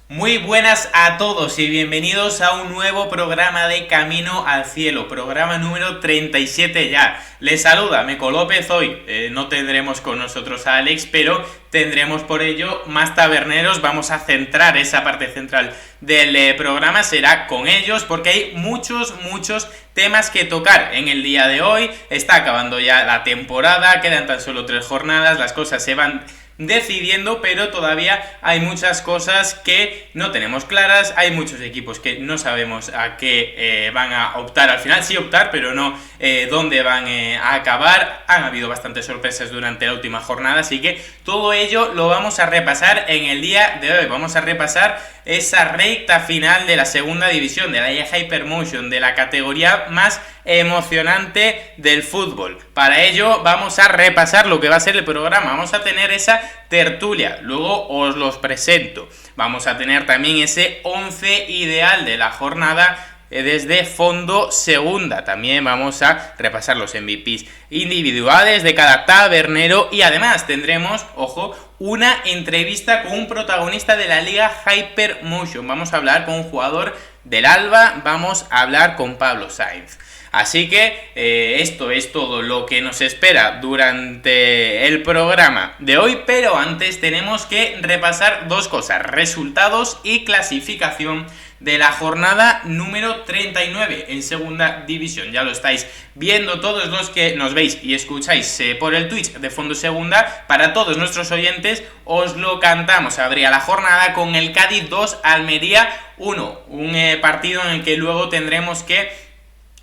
Muy buenas a todos y bienvenidos a un nuevo programa de Camino al Cielo, programa número 37 ya. Les saluda Meco López hoy. No tendremos con nosotros a Alex, pero tendremos por ello más taberneros. Vamos a centrar esa parte central del programa, será con ellos porque hay muchos temas que tocar en el día de hoy. Está acabando ya la temporada, quedan tan solo 3 jornadas, las cosas se van decidiendo, pero todavía hay muchas cosas que no tenemos claras, hay muchos equipos que no sabemos a qué van a optar al final, sí optar, pero no dónde van a acabar. Han habido bastantes sorpresas durante la última jornada, así que todo ello lo vamos a repasar en el día de hoy. Vamos a repasar esa recta final de la segunda división, de la Hypermotion, de la categoría más emocionante del fútbol. Para ello vamos a repasar lo que va a ser el programa, vamos a tener esa tertulia, luego os los presento, vamos a tener también ese 11 ideal de la jornada desde Fondo Segunda, también vamos a repasar los MVPs individuales de cada tabernero y además tendremos, ojo, una entrevista con un protagonista de la Liga Hypermotion. Vamos a hablar con un jugador del Alba, vamos a hablar con Pablo Sainz. Así que esto es todo lo que nos espera durante el programa de hoy, pero antes tenemos que repasar dos cosas: resultados y clasificación de la jornada número 39 en segunda división. Ya lo estáis viendo todos los que nos veis y escucháis por el Twitch de Fondo Segunda. Para todos nuestros oyentes os lo cantamos. Abría la jornada con el Cádiz 2, Almería 1, un partido en el que luego tendremos que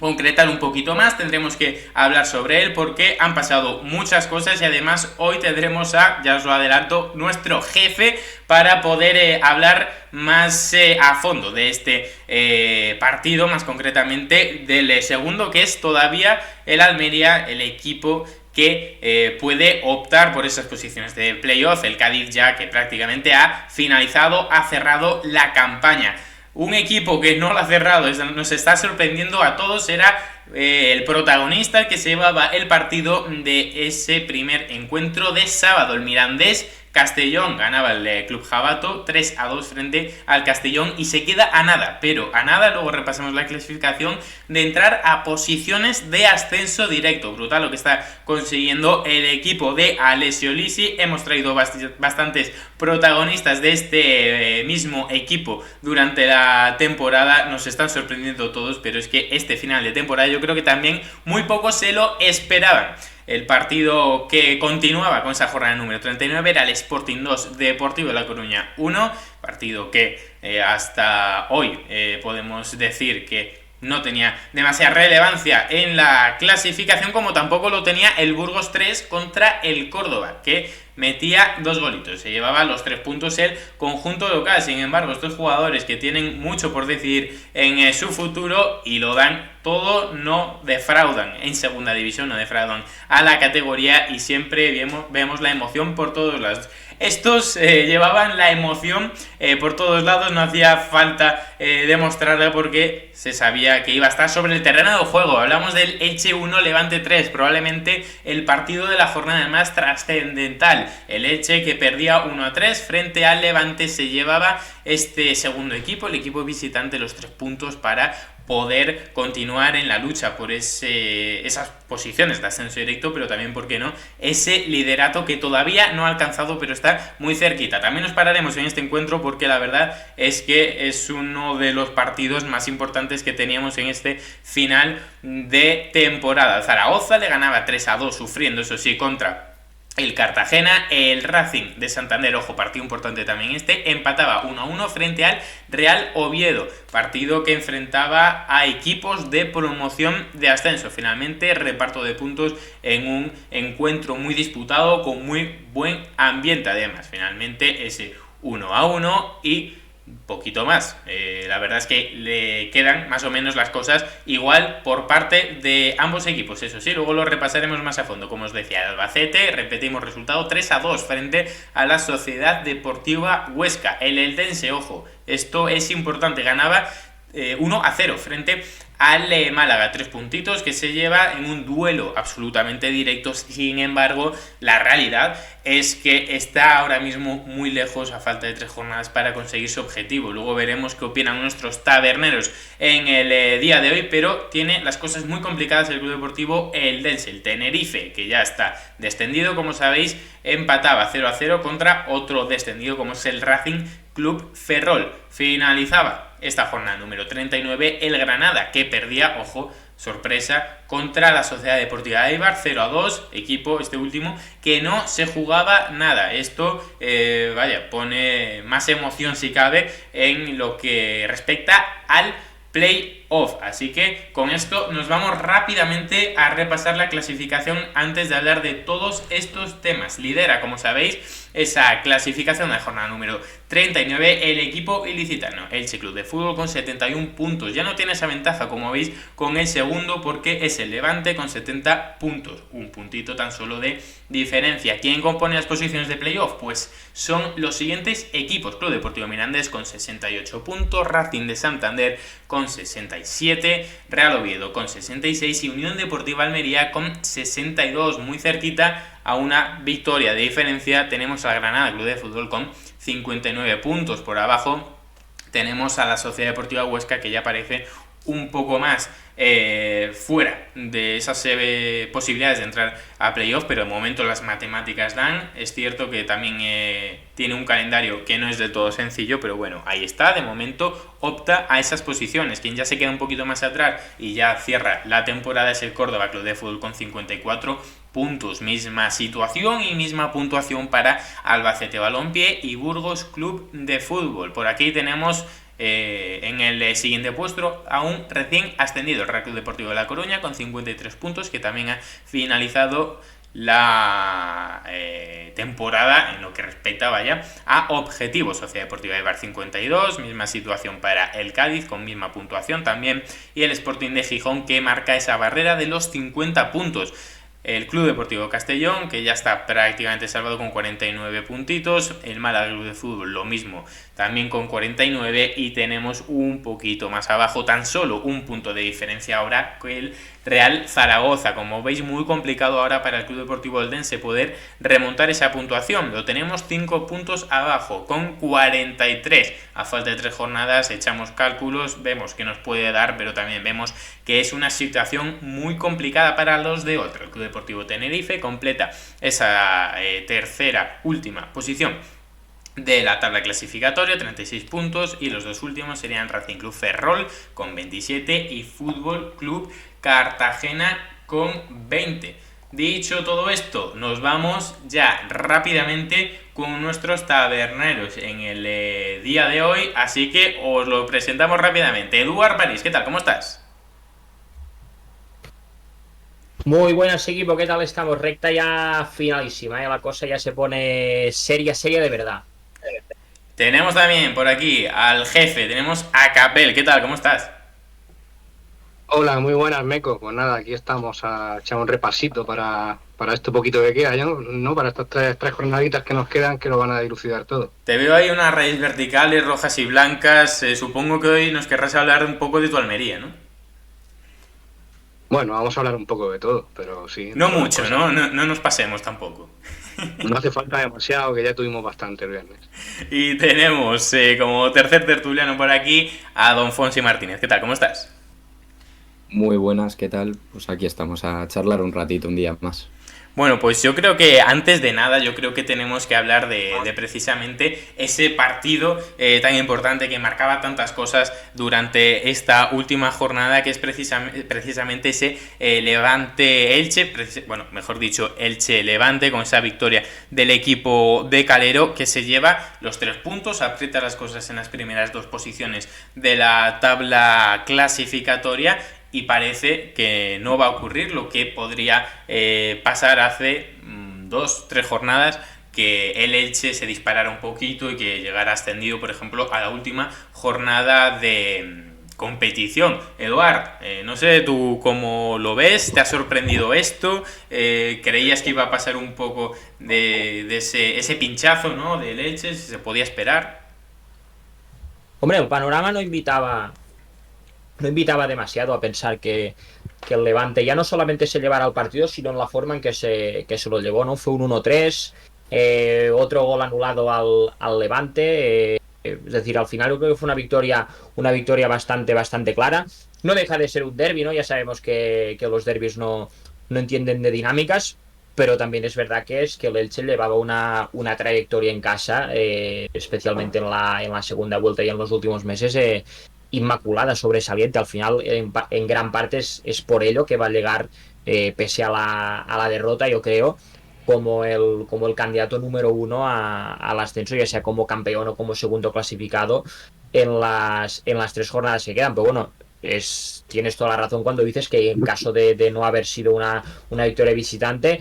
concretar un poquito más, tendremos que hablar sobre él porque han pasado muchas cosas y además hoy tendremos a, ya os lo adelanto, nuestro jefe para poder hablar más a fondo de este partido, más concretamente del segundo, que es todavía el Almería, el equipo que puede optar por esas posiciones de playoff. El Cádiz ya que prácticamente ha finalizado, ha cerrado la campaña. Un equipo que no lo ha cerrado, nos está sorprendiendo a todos, era el protagonista que se llevaba el partido de ese primer encuentro de sábado. El Mirandés Castellón ganaba el Club Jabato 3-2 frente al Castellón y se queda a nada, pero a nada, luego repasamos la clasificación, de entrar a posiciones de ascenso directo. Brutal lo que está consiguiendo el equipo de Alessio Lisi. Hemos traído bastantes protagonistas de este mismo equipo durante la temporada, nos están sorprendiendo todos, pero es que este final de temporada yo creo que también muy pocos se lo esperaban. El partido que continuaba con esa jornada número 39 era el Sporting 2, Deportivo de La Coruña 1, partido que hasta hoy podemos decir que no tenía demasiada relevancia en la clasificación, como tampoco lo tenía el Burgos 3 contra el Córdoba, que metía 2 golitos, se llevaba los 3 puntos el conjunto local. Sin embargo, estos jugadores que tienen mucho por decidir en su futuro y lo dan todo, no defraudan en segunda división, no defraudan a la categoría y siempre vemos la emoción por todos lados. Estos llevaban la emoción por todos lados, no hacía falta demostrarla porque se sabía que iba a estar sobre el terreno de juego. Hablamos del Elche 1, Levante 3, probablemente el partido de la jornada más trascendental. El Elche, que perdía 1-3 frente al Levante, se llevaba este segundo equipo, el equipo visitante, los 3 puntos para poder continuar en la lucha por esas posiciones de ascenso directo, pero también, ¿por qué no?, ese liderato que todavía no ha alcanzado, pero está muy cerquita. También nos pararemos en este encuentro porque la verdad es que es uno de los partidos más importantes que teníamos en este final de temporada. Zaragoza le ganaba 3-2, sufriendo, eso sí, contra el Cartagena. El Racing de Santander, ojo, partido importante también este, empataba 1-1 frente al Real Oviedo, partido que enfrentaba a equipos de promoción de ascenso. Finalmente, reparto de puntos en un encuentro muy disputado, con muy buen ambiente. Además, finalmente ese 1-1 y poquito más. La verdad es que le quedan más o menos las cosas igual por parte de ambos equipos. Eso sí, luego lo repasaremos más a fondo. Como os decía, el Albacete, repetimos resultado, 3-2 frente a la Sociedad Deportiva Huesca. El Eldense, ojo, esto es importante, ganaba 1-0 frente al Málaga. 3 puntitos que se lleva en un duelo absolutamente directo. Sin embargo, la realidad es que está ahora mismo muy lejos, a falta de 3 jornadas, para conseguir su objetivo. Luego veremos qué opinan nuestros taberneros en el día de hoy, pero tiene las cosas muy complicadas el Club Deportivo Eldense. El Tenerife, que ya está descendido, como sabéis, empataba 0-0 contra otro descendido como es el Racing Club Ferrol. Finalizaba esta jornada número 39 el Granada, que perdía, ojo, sorpresa, contra la Sociedad Deportiva Eibar 0-2, equipo este último que no se jugaba nada. Esto pone más emoción si cabe en lo que respecta al playoff. Así que con esto nos vamos rápidamente a repasar la clasificación antes de hablar de todos estos temas. Lidera, como sabéis, esa clasificación de la jornada número 39 el equipo ilicitano, Elche Club de Fútbol, con 71 puntos. Ya no tiene esa ventaja, como veis, con el segundo, porque es el Levante con 70 puntos. Un puntito tan solo de diferencia. ¿Quién compone las posiciones de playoff? Pues son los siguientes equipos: Club Deportivo Mirandés con 68 puntos, Racing de Santander con 67, Real Oviedo con 66 y Unión Deportiva Almería con 62. Muy cerquita, a una victoria de diferencia, tenemos a Granada Club de Fútbol con 59 puntos. Por abajo tenemos a la Sociedad Deportiva Huesca, que ya parece un poco más fuera de esas posibilidades de entrar a playoff, pero de momento las matemáticas dan. Es cierto que también tiene un calendario que no es del todo sencillo, pero bueno, ahí está. De momento opta a esas posiciones. Quien ya se queda un poquito más atrás y ya cierra la temporada es el Córdoba Club de Fútbol con 54 puntos. Misma situación y misma puntuación para Albacete Balompié y Burgos Club de Fútbol. Por aquí tenemos en el siguiente puesto a un recién ascendido, el Real Club Deportivo de La Coruña, con 53 puntos, que también ha finalizado la temporada en lo que respecta a objetivos. Sociedad Deportiva Eibar 52, misma situación para el Cádiz con misma puntuación también, y el Sporting de Gijón, que marca esa barrera de los 50 puntos. El Club Deportivo Castellón, que ya está prácticamente salvado con 49 puntitos. El Málaga Club de Fútbol, lo mismo, también con 49. Y tenemos un poquito más abajo, tan solo un punto de diferencia ahora, que el Real Zaragoza. Como veis, muy complicado ahora para el Club Deportivo Eldense poder remontar esa puntuación. Lo tenemos 5 puntos abajo, con 43. A falta de 3 jornadas, echamos cálculos, vemos que nos puede dar, pero también vemos que es una situación muy complicada para los de otro. El Club Deportivo Tenerife completa esa tercera última posición de la tabla clasificatoria, 36 puntos, y los dos últimos serían Racing Club Ferrol con 27 y Fútbol Club Cartagena con 20. Dicho todo esto, nos vamos ya rápidamente con nuestros taberneros en el día de hoy, así que os lo presentamos rápidamente. Eduard París, ¿qué tal? ¿Cómo estás? Muy buenas, equipo, ¿qué tal estamos? Recta ya finalísima, la cosa ya se pone seria de verdad. Tenemos también por aquí al jefe, tenemos a Capel, ¿qué tal? ¿Cómo estás? Hola, muy buenas, Meco. Pues nada, aquí estamos a echar un repasito para este poquito que queda, ¿no? Para estas tres jornaditas que nos quedan, que lo van a dilucidar todo. Te veo ahí unas raíces verticales, rojas y blancas. Supongo que hoy nos querrás hablar un poco de tu Almería, ¿no? Bueno, vamos a hablar un poco de todo, pero sí. No mucho, ¿no? No nos pasemos tampoco. No hace falta demasiado, que ya tuvimos bastante el viernes. Y tenemos como tercer tertuliano por aquí a don Fonsi Martínez. ¿Qué tal? ¿Cómo estás? Muy buenas, ¿qué tal? Pues aquí estamos a charlar un ratito, un día más. Bueno, pues yo creo que antes de nada, yo creo que tenemos que hablar de precisamente ese partido tan importante que marcaba tantas cosas durante esta última jornada, que es precisamente ese Levante-Elche, bueno, mejor dicho, Elche-Levante, con esa victoria del equipo de Calero, que se lleva los 3 puntos, aprieta las cosas en las primeras 2 posiciones de la tabla clasificatoria. Y parece que no va a ocurrir lo que podría pasar hace 2-3 jornadas, que el Elche se disparara un poquito y que llegara ascendido, por ejemplo, a la última jornada de competición. Eduard, no sé tú cómo lo ves, ¿te ha sorprendido esto? ¿Creías que iba a pasar un poco de ese pinchazo, ¿no?, del Elche, si se podía esperar? Hombre, el panorama no invitaba no invitaba demasiado a pensar que el Levante ya no solamente se llevara al partido, sino en la forma en que se lo llevó, ¿no? Fue un 1-3, otro gol anulado al Levante. Es decir, al final yo creo que fue una victoria bastante clara. No deja de ser un derbi, ¿no? Ya sabemos que los derbis no entienden de dinámicas, pero también es verdad que el Elche llevaba una trayectoria en casa, especialmente en la segunda vuelta y en los últimos meses, inmaculada, sobresaliente. Al final, en gran parte es por ello que va a llegar, pese a la derrota, yo creo, como el candidato número uno al ascenso, ya sea como campeón o como segundo clasificado en las 3 jornadas que quedan. Pero bueno, tienes toda la razón cuando dices que en caso de no haber sido una victoria visitante,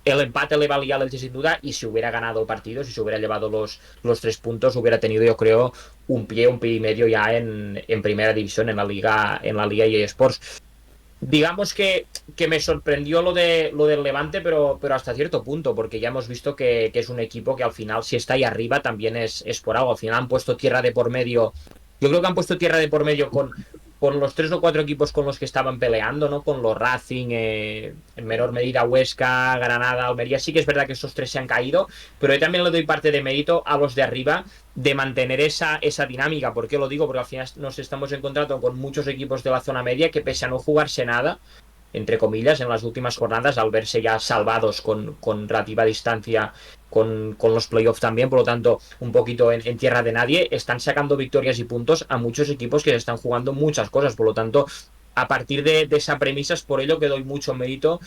el empate le valía al Elche sin duda, y si hubiera ganado partidos, si se hubiera llevado los 3 puntos, hubiera tenido, yo creo, un pie y medio ya en primera división, en la Liga EA Sports. Digamos que me sorprendió lo del Levante, pero hasta cierto punto, porque ya hemos visto que es un equipo que al final, si está ahí arriba, también es por algo. Al final han puesto tierra de por medio. Yo creo que han puesto tierra de por medio con los 3 o 4 equipos con los que estaban peleando, ¿no? Con los Racing, en menor medida Huesca, Granada, Almería. Sí que es verdad que estos 3 se han caído, pero yo también le doy parte de mérito a los de arriba de mantener esa dinámica. ¿Por qué lo digo? Porque al final nos estamos encontrando con muchos equipos de la zona media que, pese a no jugarse nada, entre comillas, en las últimas jornadas, al verse ya salvados con relativa distancia con los playoffs también, por lo tanto, un poquito en tierra de nadie, están sacando victorias y puntos a muchos equipos que se están jugando muchas cosas. Por lo tanto, a partir de esa premisa, es por ello que doy mucho mérito,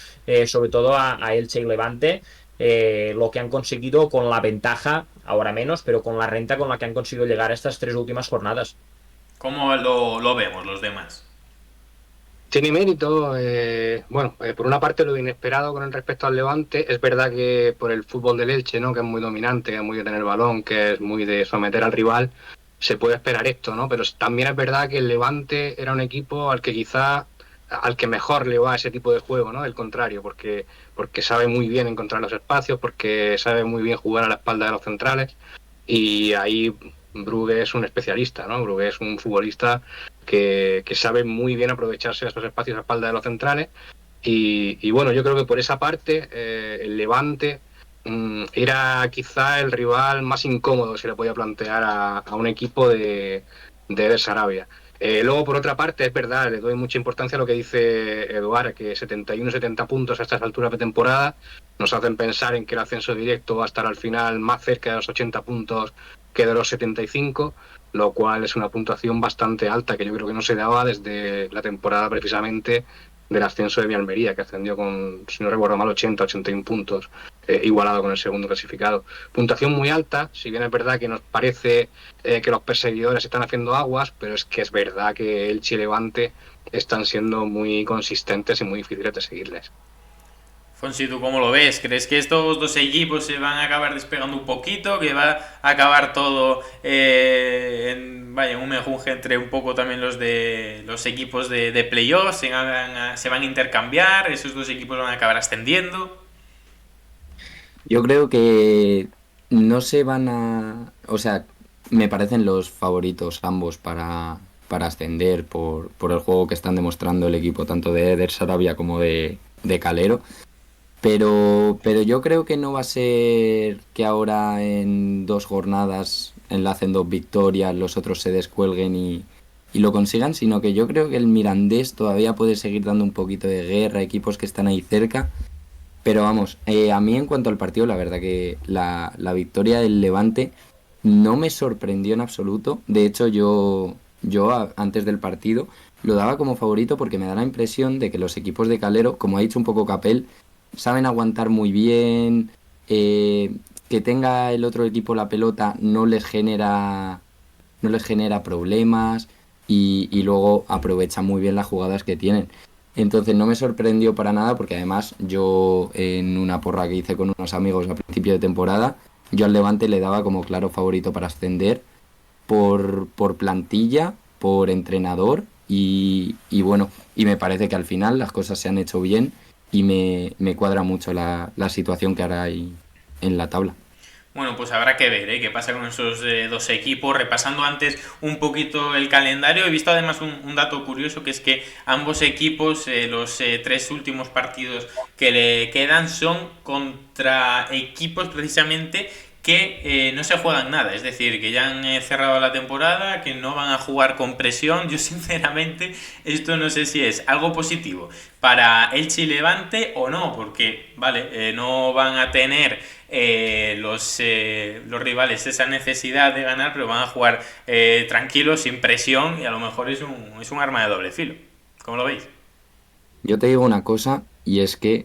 sobre todo a Elche y Levante, lo que han conseguido con la ventaja, ahora menos, pero con la renta con la que han conseguido llegar a estas 3 últimas jornadas. ¿Cómo lo vemos los demás? Tiene mérito, por una parte lo inesperado con respecto al Levante. Es verdad que por el fútbol del Elche, ¿no? Que es muy dominante, que es muy de tener el balón, que es muy de someter al rival, se puede esperar esto, ¿no? Pero también es verdad que el Levante era un equipo al que mejor le va ese tipo de juego, ¿no? El contrario, porque sabe muy bien encontrar los espacios, porque sabe muy bien jugar a la espalda de los centrales, y ahí Brugge es un especialista, ¿no? Brugge es un futbolista que sabe muy bien aprovecharse de esos espacios a espalda de los centrales. Y bueno, yo creo que por esa parte el Levante era quizá el rival más incómodo, se le podía plantear a un equipo de Sarabia. Luego, por otra parte, es verdad, le doy mucha importancia a lo que dice Eduard, que 71-70 puntos a estas alturas de temporada nos hacen pensar en que el ascenso directo va a estar al final más cerca de los 80 puntos que de los 75, lo cual es una puntuación bastante alta, que yo creo que no se daba desde la temporada precisamente del ascenso de mi Almería, que ascendió con, si no recuerdo mal, 80-81 puntos, igualado con el segundo clasificado. Puntuación muy alta, si bien es verdad que nos parece que los perseguidores están haciendo aguas, pero es que es verdad que el Elche y Levante están siendo muy consistentes y muy difíciles de seguirles. Fonsi, ¿tú cómo lo ves? ¿Crees que estos dos equipos se van a acabar despegando un poquito? ¿Que va a acabar todo en un mejunje entre un poco también los equipos de playoffs? ¿Se van a intercambiar? ¿Esos dos equipos van a acabar ascendiendo? Yo creo que no se van a... O sea, me parecen los favoritos ambos para ascender por el juego que están demostrando el equipo, tanto de Eder Sarabia como de Calero. Pero yo creo que no va a ser que ahora en 2 jornadas enlacen 2 victorias, los otros se descuelguen y lo consigan, sino que yo creo que el Mirandés todavía puede seguir dando un poquito de guerra a equipos que están ahí cerca. Pero vamos, a mí en cuanto al partido, la verdad que la victoria del Levante no me sorprendió en absoluto. De hecho, yo antes del partido lo daba como favorito porque me da la impresión de que los equipos de Calero, como ha dicho un poco Capel, saben aguantar muy bien, que tenga el otro equipo la pelota no les genera problemas y luego aprovechan muy bien las jugadas que tienen. Entonces no me sorprendió para nada porque además yo en una porra que hice con unos amigos a principio de temporada, yo al Levante le daba como claro favorito para ascender por plantilla, por entrenador y bueno, y me parece que al final las cosas se han hecho bien y me cuadra mucho la situación que ahora hay en la tabla. Bueno, pues habrá que ver, qué pasa con esos dos equipos. Repasando antes un poquito el calendario, he visto además un dato curioso, que es que ambos equipos, los tres últimos partidos que le quedan son contra equipos precisamente que no se juegan nada, es decir, que ya han cerrado la temporada, que no van a jugar con presión. Yo sinceramente esto no sé si es algo positivo para Elche y Levante o no, porque vale, no van a tener los rivales esa necesidad de ganar, pero van a jugar tranquilos, sin presión, y a lo mejor es un arma de doble filo. ¿Cómo lo veis? Yo te digo una cosa, y es que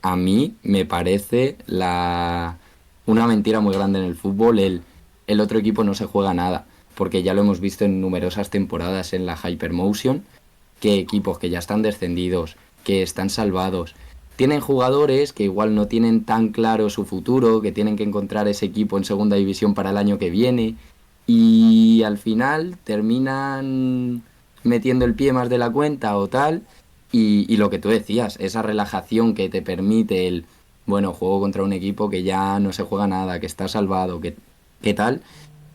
a mí me parece una mentira muy grande en el fútbol el otro equipo no se juega nada, porque ya lo hemos visto en numerosas temporadas en la Hypermotion, que equipos que ya están descendidos, que están salvados, tienen jugadores que igual no tienen tan claro su futuro, que tienen que encontrar ese equipo en segunda división para el año que viene, y al final terminan metiendo el pie más de la cuenta o tal, y lo que tú decías, esa relajación que te permite bueno, juego contra un equipo que ya no se juega nada, que está salvado, que tal,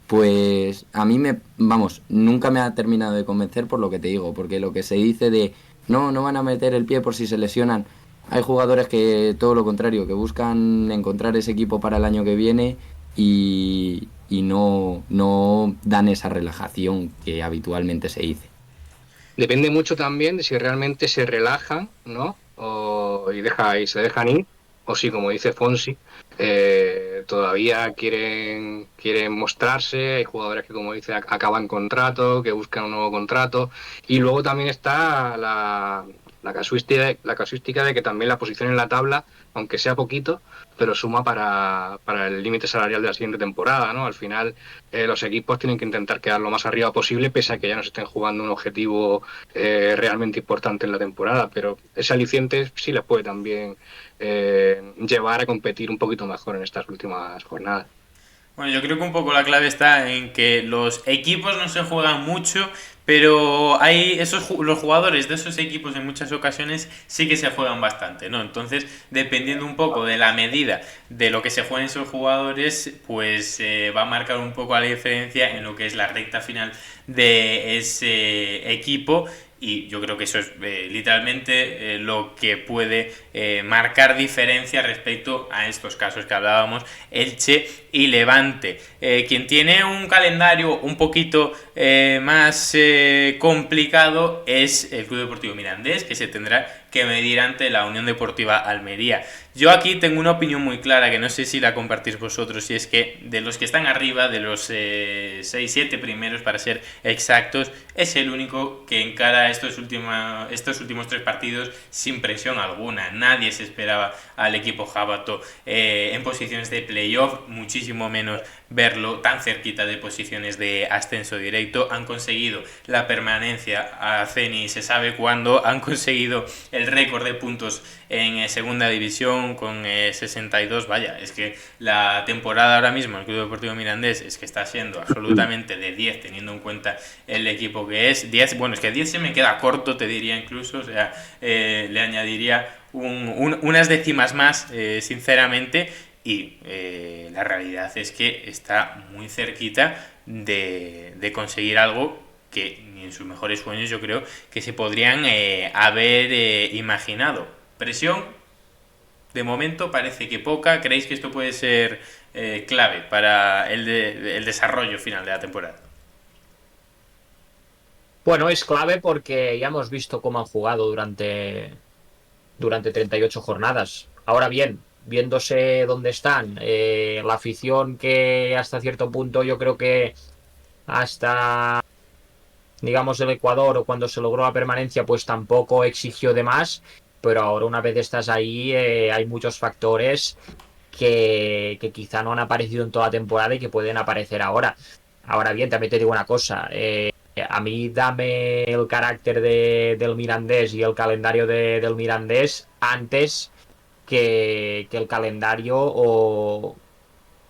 pues a mí vamos, nunca me ha terminado de convencer por lo que te digo, porque lo que se dice de no van a meter el pie por si se lesionan, hay jugadores que todo lo contrario, que buscan encontrar ese equipo para el año que viene y no dan esa relajación que habitualmente se dice. Depende mucho también de si realmente se relajan, ¿no? Y se dejan ir, o si, como dice Fonsi, todavía quieren mostrarse. Hay jugadores que, como dice, acaban contrato, que buscan un nuevo contrato. Y luego también está la casuística de que también la posición en la tabla, aunque sea poquito, pero suma para el límite salarial de la siguiente temporada, ¿no? Al final, los equipos tienen que intentar quedar lo más arriba posible, pese a que ya no se estén jugando un objetivo realmente importante en la temporada, pero ese aliciente sí les puede también llevar a competir un poquito mejor en estas últimas jornadas. Bueno, yo creo que un poco la clave está en que los equipos no se juegan mucho, pero los jugadores de esos equipos en muchas ocasiones sí que se juegan bastante, ¿no? Entonces, dependiendo un poco de la medida de lo que se juegan esos jugadores, pues va a marcar un poco la diferencia en lo que es la recta final de ese equipo. Y yo creo que eso es literalmente lo que puede marcar diferencia respecto a estos casos que hablábamos, Elche y Levante. Quien tiene un calendario un poquito más complicado es el Club Deportivo Mirandés, que se tendrá que medir ante la Unión Deportiva Almería. Yo aquí tengo una opinión muy clara, que no sé si la compartís vosotros, y es que de los que están arriba, de los 6-7 primeros para ser exactos, es el único que encara estos últimos tres partidos sin presión alguna. Nadie se esperaba al equipo jábato en posiciones de playoff, muchísimo menos verlo tan cerquita de posiciones de ascenso directo. Han conseguido la permanencia a Ceni, se sabe cuándo, han conseguido el récord de puntos en segunda división con 62. Vaya, es que la temporada ahora mismo el Club Deportivo Mirandés es que está siendo absolutamente de 10, teniendo en cuenta el equipo que es 10. Bueno, es que 10 se me queda corto, te diría incluso, o sea, le añadiría unas décimas más, sinceramente. Y la realidad es que está muy cerquita de conseguir algo que ni en sus mejores sueños yo creo que se podrían haber imaginado. Presión, de momento parece que poca. ¿Creéis que esto puede ser clave para el desarrollo final de la temporada? Bueno, es clave porque ya hemos visto cómo han jugado durante 38 jornadas. Ahora bien, viéndose dónde están, la afición que hasta cierto punto yo creo que hasta, digamos, el Ecuador o cuando se logró la permanencia, pues tampoco exigió de más, pero ahora una vez estás ahí, hay muchos factores que quizá no han aparecido en toda la temporada y que pueden aparecer ahora. Ahora bien, también te digo una cosa, a mí dame el carácter del Mirandés y el calendario del Mirandés antes que el calendario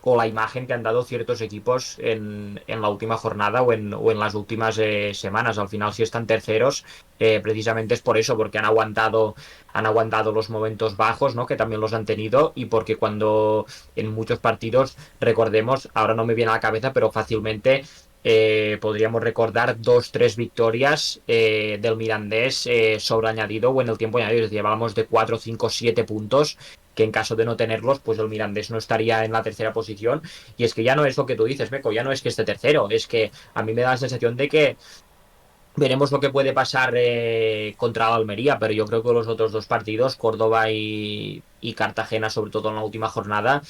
o la imagen que han dado ciertos equipos en la última jornada o en las últimas semanas. Al final, si están terceros, precisamente es por eso, porque han aguantado los momentos bajos, ¿no? Que también los han tenido, y porque cuando en muchos partidos, recordemos, ahora no me viene a la cabeza, pero fácilmente podríamos recordar 2-3 victorias del Mirandés sobre añadido o en el tiempo añadido. Es decir, llevábamos de 4, 5, 7 puntos, que en caso de no tenerlos, pues el Mirandés no estaría en la tercera posición. Y es que ya no es lo que tú dices, Meco, ya no es que esté tercero, es que a mí me da la sensación de que veremos lo que puede pasar contra la Almería, pero yo creo que los otros dos partidos, Córdoba y Cartagena, sobre todo en la última jornada,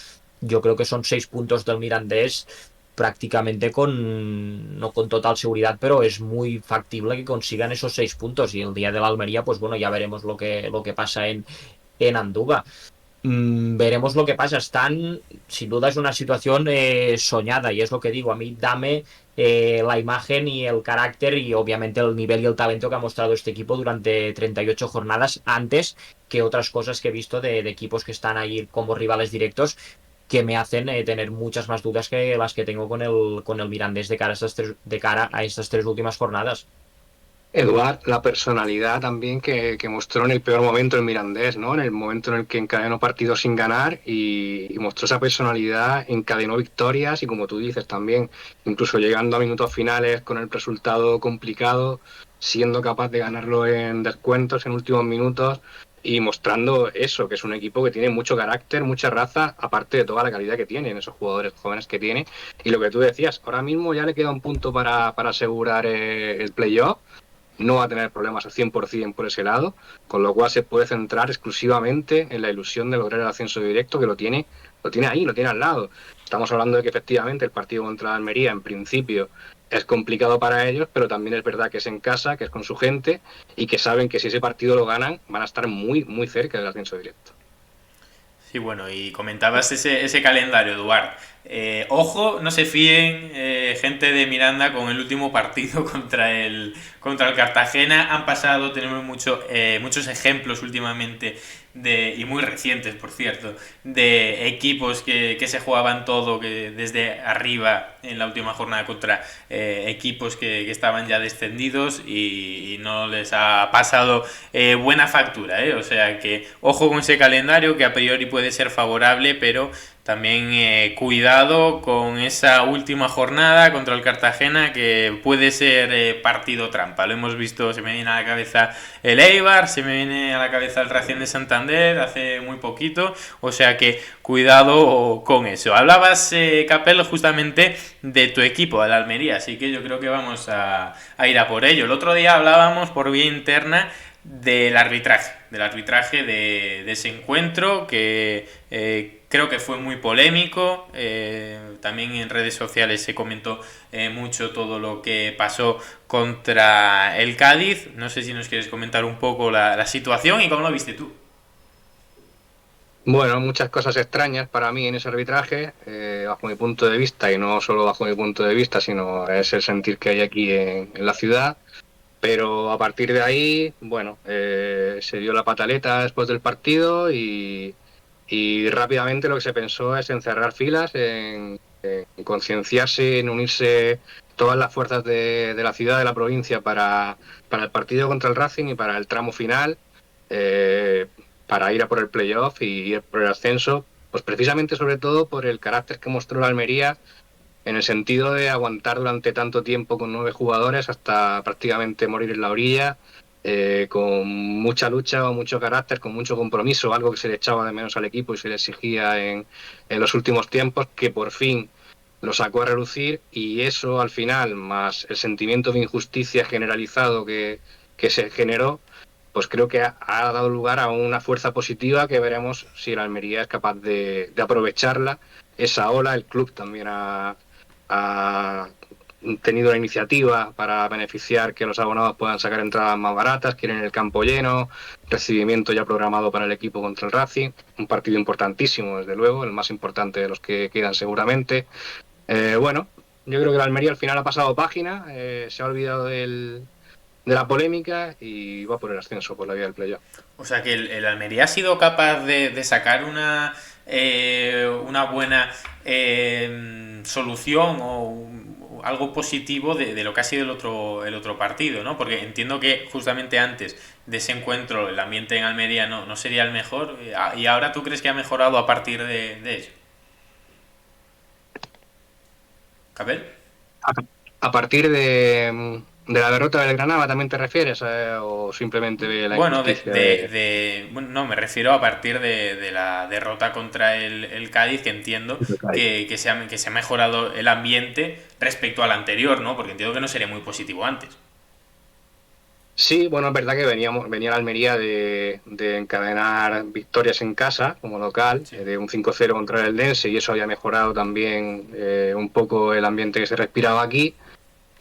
yo creo que son 6 puntos del Mirandés prácticamente no con total seguridad, pero es muy factible que consigan esos 6 puntos. Y el día de la Almería, pues bueno, ya veremos lo que pasa en Andúba. Veremos lo que pasa. Están, sin duda, es una situación soñada, y es lo que digo. A mí dame la imagen y el carácter y obviamente el nivel y el talento que ha mostrado este equipo durante 38 jornadas, antes que otras cosas que he visto de equipos que están ahí como rivales directos, que me hacen tener muchas más dudas que las que tengo con el Mirandés de cara a estas 3 últimas jornadas. Eduard, la personalidad también que mostró en el peor momento el Mirandés, ¿no? En el momento en el que encadenó partidos sin ganar y mostró esa personalidad, encadenó victorias y, como tú dices también, incluso llegando a minutos finales con el resultado complicado, siendo capaz de ganarlo en descuentos en últimos minutos y mostrando eso, que es un equipo que tiene mucho carácter, mucha raza, aparte de toda la calidad que tienen esos jugadores jóvenes que tiene. Y lo que tú decías, ahora mismo ya le queda un punto para asegurar el playoff. No va a tener problemas al 100% por ese lado, con lo cual se puede centrar exclusivamente en la ilusión de lograr el ascenso directo, que lo tiene ahí, lo tiene al lado. Estamos hablando de que efectivamente el partido contra Almería, en principio, es complicado para ellos, pero también es verdad que es en casa, que es con su gente, y que saben que si ese partido lo ganan, van a estar muy, muy cerca del ascenso directo. Sí, bueno, y comentabas ese calendario, Eduard. Ojo, no se fíen, gente de Miranda, con el último partido contra el Cartagena. Han pasado, tenemos muchos ejemplos últimamente, y muy recientes, por cierto, de equipos que se jugaban todo desde arriba en la última jornada contra equipos que estaban ya descendidos y no les ha pasado buena factura, ¿eh? O sea que ojo con ese calendario, que a priori puede ser favorable, pero también cuidado con esa última jornada contra el Cartagena, que puede ser partido trampa. Lo hemos visto, se me viene a la cabeza el Eibar, se me viene a la cabeza el Racing de Santander hace muy poquito, o sea que cuidado con eso. Hablabas, Capel, justamente de tu equipo, el Almería, así que yo creo que vamos a ir a por ello. El otro día hablábamos por vía interna del arbitraje de ese encuentro, que creo que fue muy polémico. También en redes sociales se comentó mucho todo lo que pasó contra el Cádiz. No sé si nos quieres comentar un poco la situación y cómo lo viste tú. Bueno, muchas cosas extrañas para mí en ese arbitraje, bajo mi punto de vista, y no solo bajo mi punto de vista, sino es el sentir que hay aquí en la ciudad. Pero a partir de ahí, bueno, se dio la pataleta después del partido y rápidamente lo que se pensó es en cerrar filas, en concienciarse, en unirse todas las fuerzas de la ciudad, de la provincia, para el partido contra el Racing y para el tramo final, para ir a por el playoff y ir por el ascenso, pues precisamente sobre todo por el carácter que mostró la Almería, en el sentido de aguantar durante tanto tiempo con 9 jugadores hasta prácticamente morir en la orilla, con mucha lucha, con mucho carácter, con mucho compromiso, algo que se le echaba de menos al equipo y se le exigía en los últimos tiempos, que por fin lo sacó a relucir, y eso al final, más el sentimiento de injusticia generalizado que se generó, pues creo que ha dado lugar a una fuerza positiva que veremos si la Almería es capaz de aprovecharla, esa ola. El club también ha tenido la iniciativa para beneficiar que los abonados puedan sacar entradas más baratas, quieren el campo lleno, recibimiento ya programado para el equipo contra el Racing, un partido importantísimo, desde luego, el más importante de los que quedan seguramente. Bueno, yo creo que la Almería al final ha pasado página, se ha olvidado de la polémica y va por el ascenso, por la vía del playoff. O sea que el Almería ha sido capaz de sacar una una buena solución o algo positivo de lo que ha sido el otro partido, ¿no? Porque entiendo que justamente antes de ese encuentro el ambiente en Almería no sería el mejor, y ahora tú crees que ha mejorado a partir de ello. ¿Cabel? A partir de la derrota del Granada, ¿también te refieres? ¿O simplemente de la Bueno, injusticia bueno, no, me refiero a partir de la derrota contra el Cádiz, que entiendo que se ha mejorado el ambiente respecto al anterior, ¿no? Porque entiendo que no sería muy positivo antes. Sí, bueno, es verdad que venía la Almería de encadenar victorias en casa como local, Sí. de un 5-0 contra el Eldense, y eso había mejorado también un poco el ambiente que se respiraba aquí,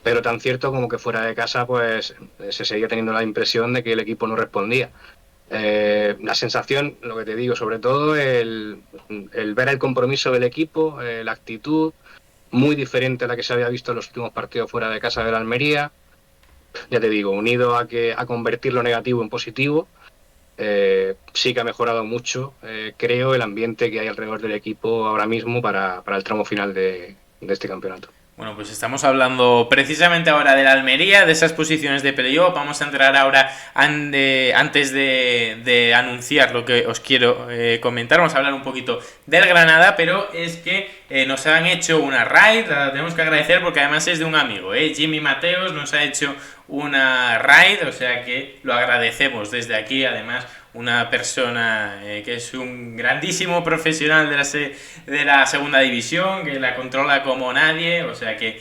pero tan cierto como que fuera de casa pues se seguía teniendo la impresión de que el equipo no respondía. La sensación, lo que te digo, sobre todo el ver el compromiso del equipo, la actitud, muy diferente a la que se había visto en los últimos partidos fuera de casa de la Almería. Ya te digo, unido a convertir lo negativo en positivo, sí que ha mejorado mucho, creo, el ambiente que hay alrededor del equipo ahora mismo para el tramo final de este campeonato. Bueno, pues estamos hablando precisamente ahora de la Almería, de esas posiciones de playoff. Vamos a entrar ahora, antes de anunciar lo que os quiero comentar, vamos a hablar un poquito del Granada, pero es que nos han hecho una raid, la tenemos que agradecer porque además es de un amigo, Jimmy Mateos nos ha hecho una raid, o sea que lo agradecemos desde aquí, además una persona que es un grandísimo profesional de la segunda división, que la controla como nadie, o sea que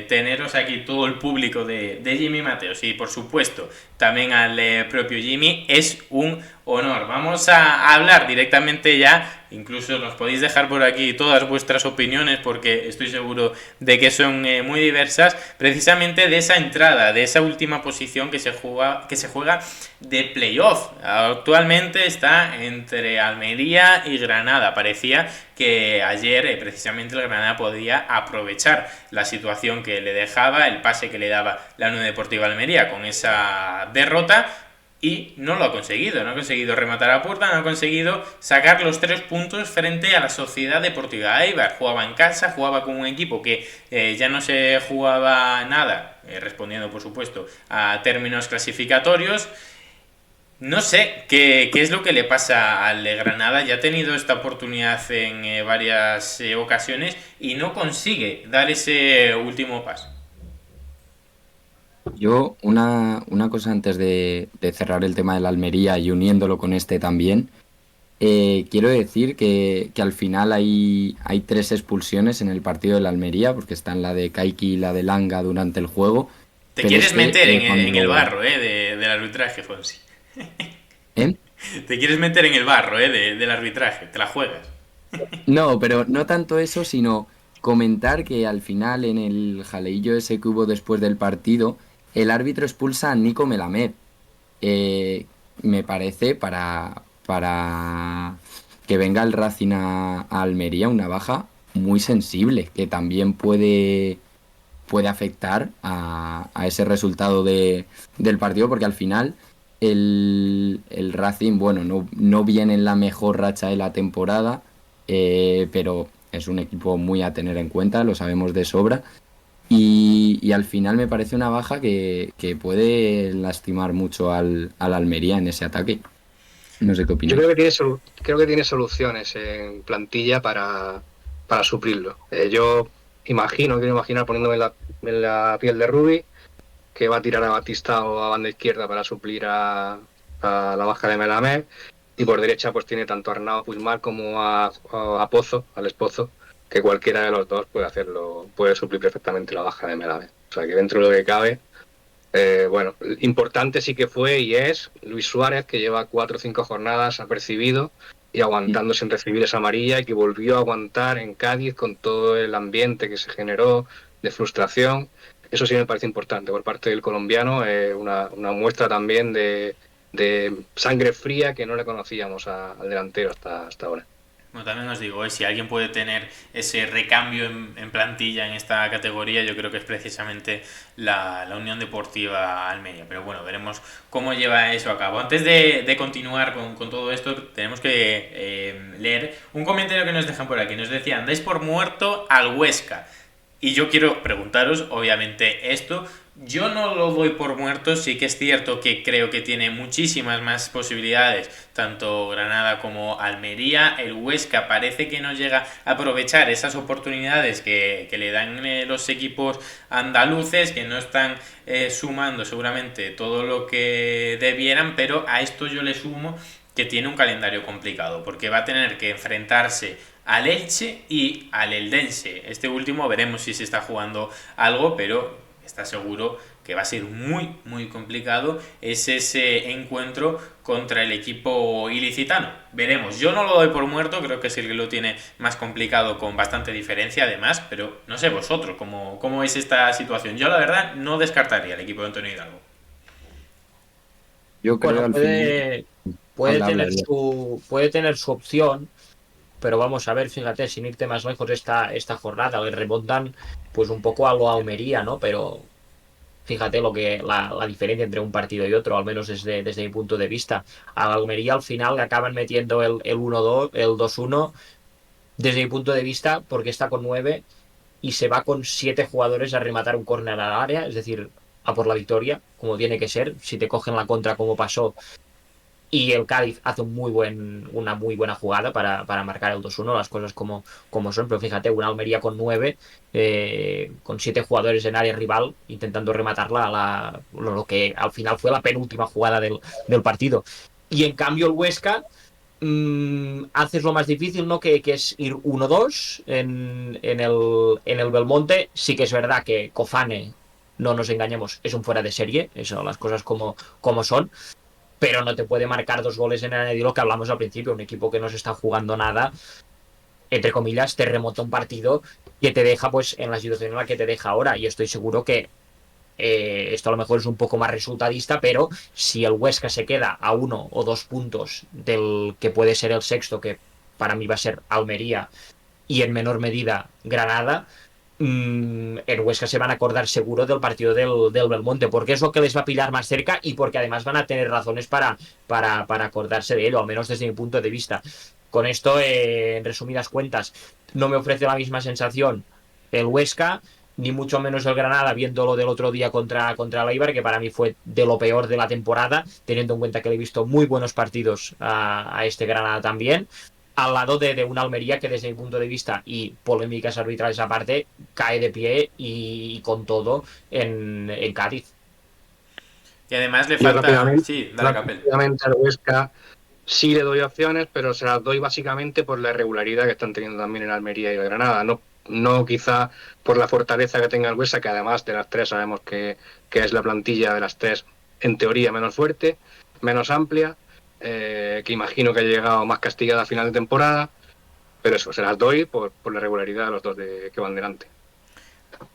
teneros aquí todo el público de Jimmy Mateos y por supuesto también al propio Jimmy es un honor. Vamos a hablar directamente ya, incluso nos podéis dejar por aquí todas vuestras opiniones porque estoy seguro de que son muy diversas, precisamente de esa entrada, de esa última posición que se juega de playoff. Actualmente está entre Almería y Granada. Parecía que ayer precisamente el Granada podía aprovechar la situación que le dejaba, el pase que le daba la Unión Deportiva Almería con esa derrota, y no lo ha conseguido, no ha conseguido rematar a puerta, no ha conseguido sacar los 3 puntos frente a la Sociedad Deportiva Eibar. Jugaba en casa, jugaba con un equipo que ya no se jugaba nada, respondiendo por supuesto a términos clasificatorios. No sé qué es lo que le pasa al de Granada, ya ha tenido esta oportunidad en varias ocasiones y no consigue dar ese último paso. Yo, una cosa antes de cerrar el tema de la Almería y uniéndolo con este también, quiero decir que al final hay 3 expulsiones en el partido de la Almería, porque están la de Kaiki y la de Langa durante el juego. Te Pero quieres es que, meter en cuando... el barro del arbitraje, Fonsi. ¿Eh? Te quieres meter en el barro del arbitraje, te la juegas. No, pero no tanto eso, sino comentar que al final en el jaleillo ese que hubo después del partido, el árbitro expulsa a Nico Melamed. Me parece para que venga el Racing a Almería una baja muy sensible, que también puede afectar a ese resultado del partido, porque al final el Racing, bueno, no viene en la mejor racha de la temporada, pero es un equipo muy a tener en cuenta, lo sabemos de sobra. Y al final me parece una baja que puede lastimar mucho al Almería en ese ataque. No sé qué Yo opinas. creo que tiene soluciones en plantilla para suplirlo. Yo quiero imaginar poniéndome en la piel de Rubi, que va a tirar a Batista o a banda izquierda para suplir a la baja de Melamed, y por derecha pues tiene tanto a Arnau Puigmal como a Pozo, al Espozo, que cualquiera de los dos puede suplir perfectamente la baja de Melamed. O sea que dentro de lo que cabe, bueno, importante sí que fue y es Luis Suárez, que lleva 4 o 5 jornadas apercibido y aguantando sin recibir esa amarilla, y que volvió a aguantar en Cádiz con todo el ambiente que se generó de frustración. Eso sí me parece importante por parte del colombiano, una muestra también de sangre fría que no le conocíamos al delantero hasta ahora. Bueno, también os digo, si alguien puede tener ese recambio en plantilla en esta categoría, yo creo que es precisamente la Unión Deportiva Almería. Pero bueno, veremos cómo lleva eso a cabo. Antes de continuar con todo esto, tenemos que leer un comentario que nos dejan por aquí. Nos decían, dais por muerto al Huesca. Y yo quiero preguntaros, obviamente, esto. Yo no lo doy por muerto, sí que es cierto que creo que tiene muchísimas más posibilidades, tanto Granada como Almería. El Huesca parece que no llega a aprovechar esas oportunidades que le dan los equipos andaluces, que no están sumando seguramente todo lo que debieran, pero a esto yo le sumo que tiene un calendario complicado, porque va a tener que enfrentarse al Elche y al Eldense. Este último veremos si se está jugando algo, pero está seguro que va a ser muy, muy complicado ese encuentro contra el equipo ilicitano. Veremos, yo no lo doy por muerto, creo que es el que lo tiene más complicado con bastante diferencia además, pero no sé vosotros cómo es esta situación. Yo la verdad no descartaría el equipo de Antonio Hidalgo. Yo creo Bueno, al final... puede tener su opción, pero vamos a ver, fíjate, sin irte más lejos esta jornada, le remontan pues un poco a lo Almería, ¿no? Pero fíjate la diferencia entre un partido y otro, al menos desde mi punto de vista. A la Almería al final le acaban metiendo el 1-2, el 2-1, desde mi punto de vista, porque está con 9 y se va con 7 jugadores a rematar un córner al área, es decir, a por la victoria, como tiene que ser. Si te cogen la contra como pasó, y el Cádiz hace una muy buena jugada para marcar el 2-1, las cosas como son, pero fíjate, una Almería con 9, con 7 jugadores en área rival, intentando rematarla lo que al final fue la penúltima jugada del partido. Y en cambio el Huesca haces lo más difícil, ¿no? Que es ir 1-2 en el Belmonte. Sí que es verdad que Cofane, no nos engañemos, es un fuera de serie, eso, las cosas como son, pero no te puede marcar 2 goles en el añadido, lo que hablamos al principio, un equipo que no se está jugando nada, entre comillas, te remonta un partido que te deja pues en la situación en la que te deja ahora, y estoy seguro que esto a lo mejor es un poco más resultadista, pero si el Huesca se queda a 1 o 2 puntos del que puede ser el sexto, que para mí va a ser Almería, y en menor medida Granada, el Huesca se van a acordar seguro del partido del Belmonte, porque es lo que les va a pillar más cerca y porque además van a tener razones para acordarse de ello, al menos desde mi punto de vista. Con esto, en resumidas cuentas, no me ofrece la misma sensación el Huesca, ni mucho menos el Granada, viéndolo del otro día contra el Eibar, que para mí fue de lo peor de la temporada, teniendo en cuenta que le he visto muy buenos partidos a este Granada también, al lado de una Almería que desde mi punto de vista, y polémicas arbitrales aparte, cae de pie y con todo en Cádiz. Y además le Yo falta... rápidamente, Sí, dale, Capel. rápidamente al Huesca sí le doy opciones, pero se las doy básicamente por la irregularidad que están teniendo también en Almería y el Granada. No quizá por la fortaleza que tenga el Huesca, que además de las tres sabemos que es la plantilla de las tres, en teoría, menos fuerte, menos amplia, que imagino que ha llegado más castigada a final de temporada, pero eso, se las doy por la regularidad de los dos que van delante.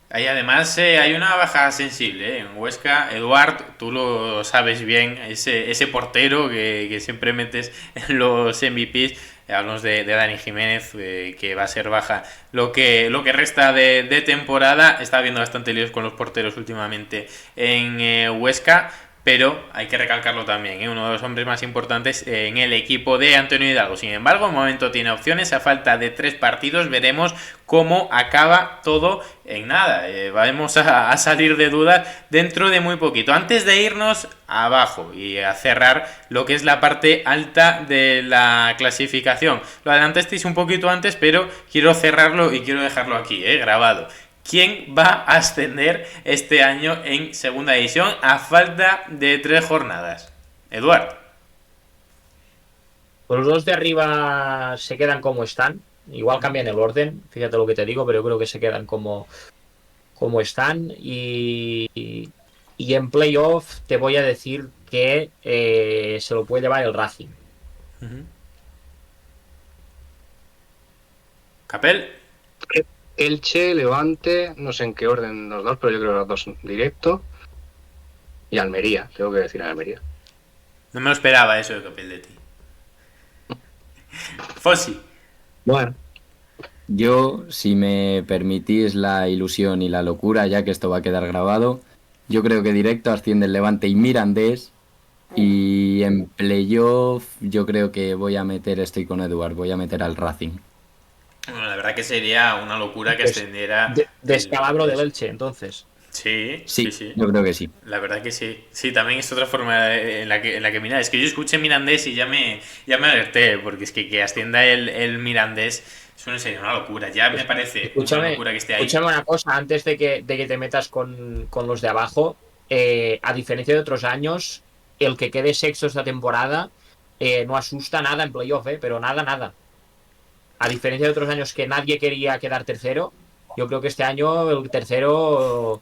Ahí además hay una baja sensible en Huesca. Eduard, tú lo sabes bien, ese portero que siempre metes en los MVPs. Hablamos de Dani Jiménez, que va a ser baja lo que resta de temporada. Está habiendo bastante líos con los porteros últimamente en Huesca, pero hay que recalcarlo también, uno de los hombres más importantes en el equipo de Antonio Hidalgo. Sin embargo, de momento tiene opciones, a falta de 3 partidos, veremos cómo acaba todo en nada. Vamos a salir de dudas dentro de muy poquito. Antes de irnos abajo y a cerrar lo que es la parte alta de la clasificación. Lo adelantasteis un poquito antes, pero quiero cerrarlo y quiero dejarlo aquí, grabado. ¿Quién va a ascender este año en segunda división a falta de 3 jornadas? Eduard. Pues los dos de arriba se quedan como están. Igual cambian el orden, fíjate lo que te digo, pero yo creo que se quedan como están. Y en playoff te voy a decir que se lo puede llevar el Racing. Capel. Elche, Levante, no sé en qué orden los dos, pero yo creo que los dos directo. Y Almería, tengo que decir Almería. No me lo esperaba eso de Capel de ti. Fossi. Bueno, Yo, si me permitís la ilusión y la locura, ya que esto va a quedar grabado, yo creo que directo asciende el Levante y Mirandés. Y en playoff yo creo que voy a meter, estoy con Eduard, voy a meter al Racing. Bueno, la verdad que sería una locura que Des- ascendiera Descalabro del eso. Elche, entonces. Sí, sí, Sí, sí. yo creo que sí. La verdad que sí. Sí, también es otra forma en la que mirar. Es que yo escuché Mirandés y ya me alerté, porque es que ascienda el Mirandés sería una locura. Ya me parece una locura que esté ahí. Escúchame una cosa, antes de que te metas con los de abajo, a diferencia de otros años, el que quede sexto esta temporada no asusta nada en playoff, pero nada, nada. A diferencia de otros años que nadie quería quedar tercero, yo creo que este año el tercero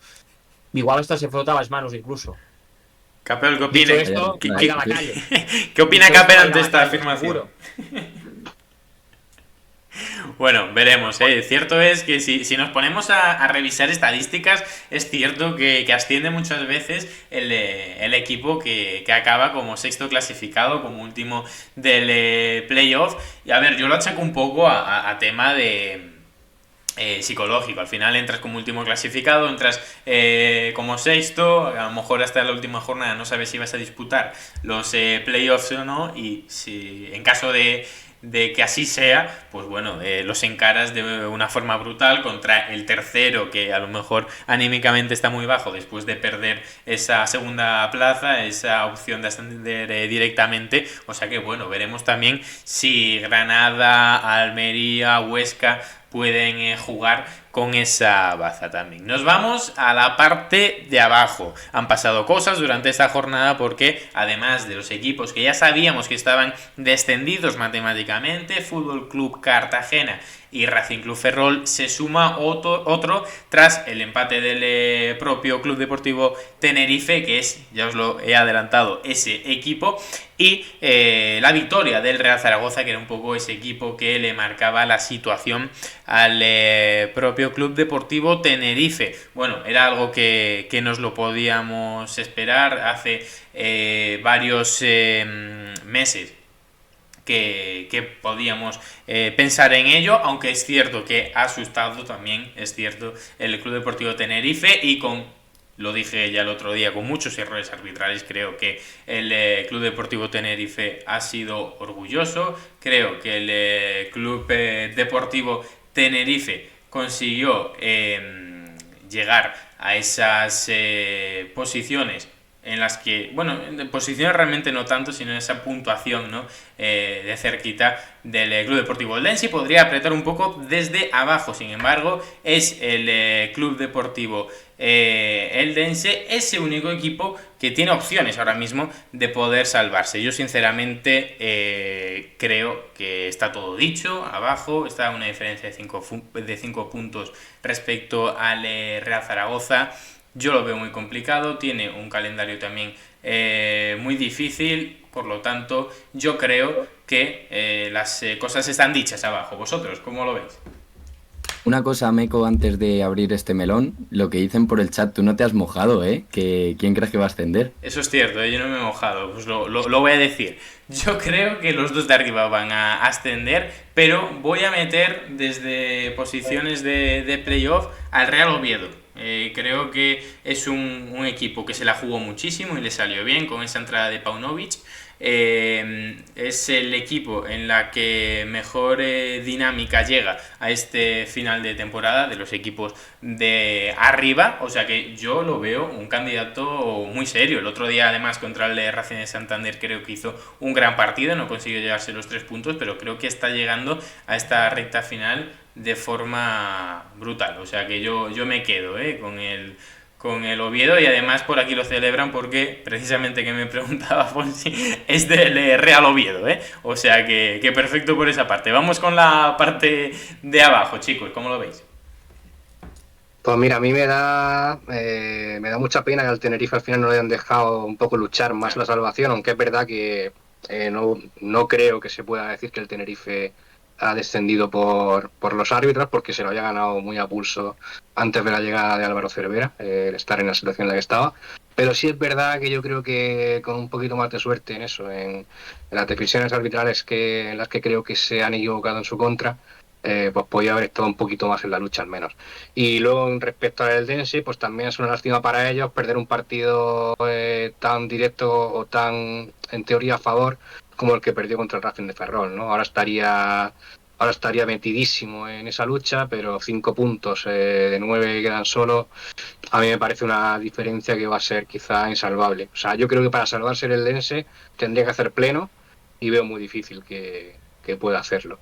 igual hasta se frota las manos incluso. Capel, ¿qué Dicho opina? Vaya esto, va a ir a la locura, calle. ¿Qué opina Dicho esto, Capel va a ir a ante la esta calle, afirmación? seguro. Bueno, veremos. Cierto es que si nos ponemos a revisar estadísticas, es cierto que asciende muchas veces el equipo que acaba como sexto clasificado, como último del playoff. Y a ver, yo lo achaco un poco a tema de psicológico. Al final entras como último clasificado, entras como sexto, a lo mejor hasta la última jornada no sabes si vas a disputar los playoffs o no, y si en caso de que así sea, pues bueno, los encaras de una forma brutal contra el tercero, que a lo mejor anímicamente está muy bajo después de perder esa segunda plaza, esa opción de ascender directamente. O sea que bueno, veremos también si Granada, Almería, Huesca pueden jugar con esa baza también. Nos vamos a la parte de abajo. Han pasado cosas durante esta jornada porque además de los equipos que ya sabíamos que estaban descendidos matemáticamente, Fútbol Club Cartagena y Racing Club Ferrol, se suma otro tras el empate del propio Club Deportivo Tenerife, que es, ya os lo he adelantado, ese equipo, y la victoria del Real Zaragoza, que era un poco ese equipo que le marcaba la situación al propio Club Deportivo Tenerife. Bueno, era algo que nos lo podíamos esperar hace varios meses. Que podíamos pensar en ello, aunque es cierto que ha asustado también, es cierto, el Club Deportivo Tenerife, y lo dije ya el otro día, con muchos errores arbitrales. Creo que el Club Deportivo Tenerife ha sido orgulloso, creo que el Club Deportivo Tenerife consiguió llegar a esas posiciones en las que, bueno, en posiciones realmente no tanto, sino en esa puntuación, ¿no? De cerquita del Club Deportivo Eldense, y podría apretar un poco desde abajo. Sin embargo, es el Club Deportivo Eldense ese único equipo que tiene opciones ahora mismo de poder salvarse. Yo sinceramente creo que está todo dicho. Abajo está una diferencia de 5 puntos respecto al Real Zaragoza. Yo lo veo muy complicado, tiene un calendario también muy difícil, por lo tanto yo creo que las cosas están dichas abajo. ¿Vosotros cómo lo veis? Una cosa, Meco, antes de abrir este melón, lo que dicen por el chat, tú no te has mojado, ¿eh? ¿Quién crees que va a ascender? Eso es cierto, yo no me he mojado, pues lo voy a decir. Yo creo que los dos de arriba van a ascender, pero voy a meter desde posiciones de playoff al Real Oviedo. Creo que es un equipo que se la jugó muchísimo y le salió bien con esa entrada de Paunovic. Es el equipo en la que mejor dinámica llega a este final de temporada de los equipos de arriba, o sea que yo lo veo un candidato muy serio. El otro día además contra el Racing de Santander creo que hizo un gran partido, no consiguió llevarse los 3 puntos, pero creo que está llegando a esta recta final de forma brutal. O sea que yo me quedo con el Oviedo, y además por aquí lo celebran porque precisamente que me preguntaba Fonsi es del Real Oviedo, o sea que perfecto por esa parte. Vamos con la parte de abajo, chicos, ¿cómo lo veis? pues mira, a mí me da mucha pena que al Tenerife al final no le hayan dejado un poco luchar más la salvación, aunque es verdad que no creo que se pueda decir que el Tenerife ha descendido por los árbitros, porque se lo había ganado muy a pulso antes de la llegada de Álvaro Cervera, el estar en la situación en la que estaba. Pero sí es verdad que yo creo que con un poquito más de suerte en eso, en las decisiones arbitrales en las que creo que se han equivocado en su contra, pues podía haber estado un poquito más en la lucha al menos. Y luego en respecto al Eldense, pues también es una lástima para ellos perder un partido tan directo o tan en teoría a favor como el que perdió contra el Racing de Ferrol, ¿no? Ahora estaría metidísimo en esa lucha, pero 5 puntos de 9 que quedan solo, a mí me parece una diferencia que va a ser quizá insalvable. O sea, yo creo que para salvarse el Eldense tendría que hacer pleno y veo muy difícil que pueda hacerlo.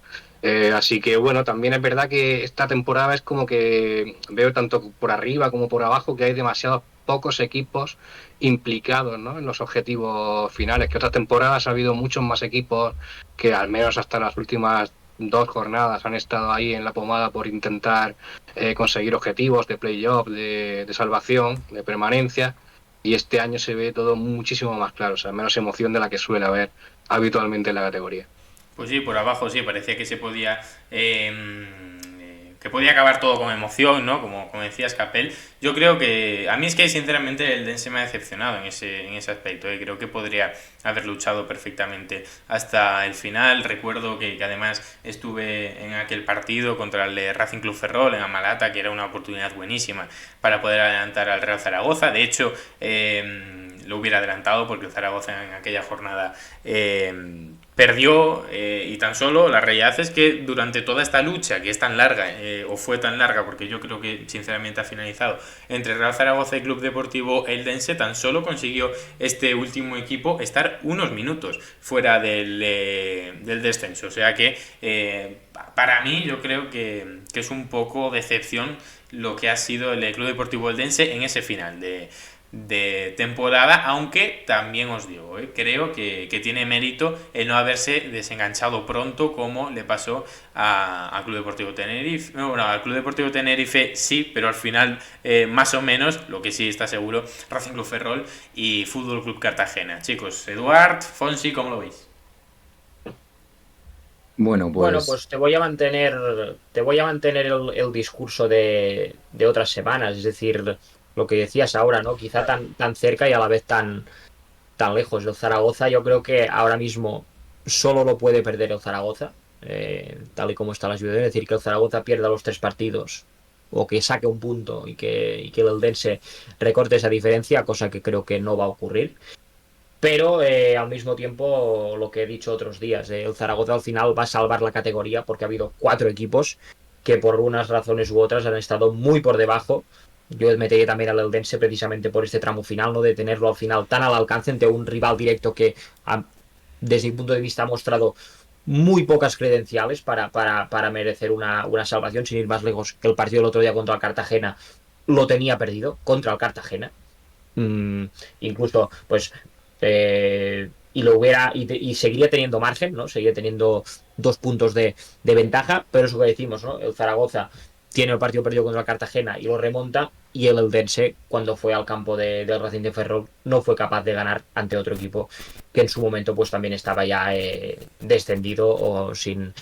Así que bueno, también es verdad que esta temporada es como que veo tanto por arriba como por abajo que hay demasiados pocos equipos implicados, ¿no?, en los objetivos finales, que otras temporadas ha habido muchos más equipos que al menos hasta las últimas 2 jornadas han estado ahí en la pomada por intentar conseguir objetivos de playoff, de salvación, de permanencia, y este año se ve todo muchísimo más claro, o sea, menos emoción de la que suele haber habitualmente en la categoría. Pues sí, por abajo sí, parecía que que podía acabar todo con emoción, ¿no? Como decías, Capel. Yo creo que, a mí es que sinceramente el Dense me ha decepcionado en ese aspecto, ¿eh? Creo que podría haber luchado perfectamente hasta el final. Recuerdo que además estuve en aquel partido contra el de Racing Club Ferrol en Amalata, que era una oportunidad buenísima para poder adelantar al Real Zaragoza. De hecho, lo hubiera adelantado porque el Zaragoza en aquella jornada perdió, y tan solo la realidad es que durante toda esta lucha, que es tan larga, o fue tan larga, porque yo creo que sinceramente ha finalizado, entre Real Zaragoza y Club Deportivo Eldense, tan solo consiguió este último equipo estar unos minutos fuera del descenso. O sea que para mí yo creo que es un poco decepción lo que ha sido el Club Deportivo Eldense en ese final de temporada, aunque también os digo, creo que tiene mérito el no haberse desenganchado pronto como le pasó al Club Deportivo Tenerife. Bueno, al Club Deportivo Tenerife sí, pero al final más o menos, lo que sí está seguro, Racing Club Ferrol y Fútbol Club Cartagena. Chicos, Eduard, Fonsi, ¿cómo lo veis? Bueno, Pues te voy a mantener el discurso de otras semanas, es decir, lo que decías ahora, ¿no? Quizá tan cerca y a la vez tan lejos. El Zaragoza, yo creo que ahora mismo solo lo puede perder el Zaragoza, tal y como está la situación. Es decir, que el Zaragoza pierda los 3 partidos o que saque un punto y que el Eldense recorte esa diferencia, cosa que creo que no va a ocurrir. Pero al mismo tiempo, lo que he dicho otros días, el Zaragoza al final va a salvar la categoría porque ha habido 4 equipos que por unas razones u otras han estado muy por debajo. Yo metería también al Eldense precisamente por este tramo final, ¿no? De tenerlo al final tan al alcance ante un rival directo que, desde mi punto de vista, ha mostrado muy pocas credenciales para merecer una salvación, sin ir más lejos que el partido del otro día contra el Cartagena lo tenía perdido, contra el Cartagena. Incluso, pues, y seguiría teniendo margen, ¿no? Seguiría teniendo 2 puntos de ventaja, pero eso que decimos, ¿no? El Zaragoza tiene el partido perdido contra el Cartagena y lo remonta, y el Eldense, cuando fue al campo del Racing de Ferrol, no fue capaz de ganar ante otro equipo que en su momento pues también estaba ya descendido o sin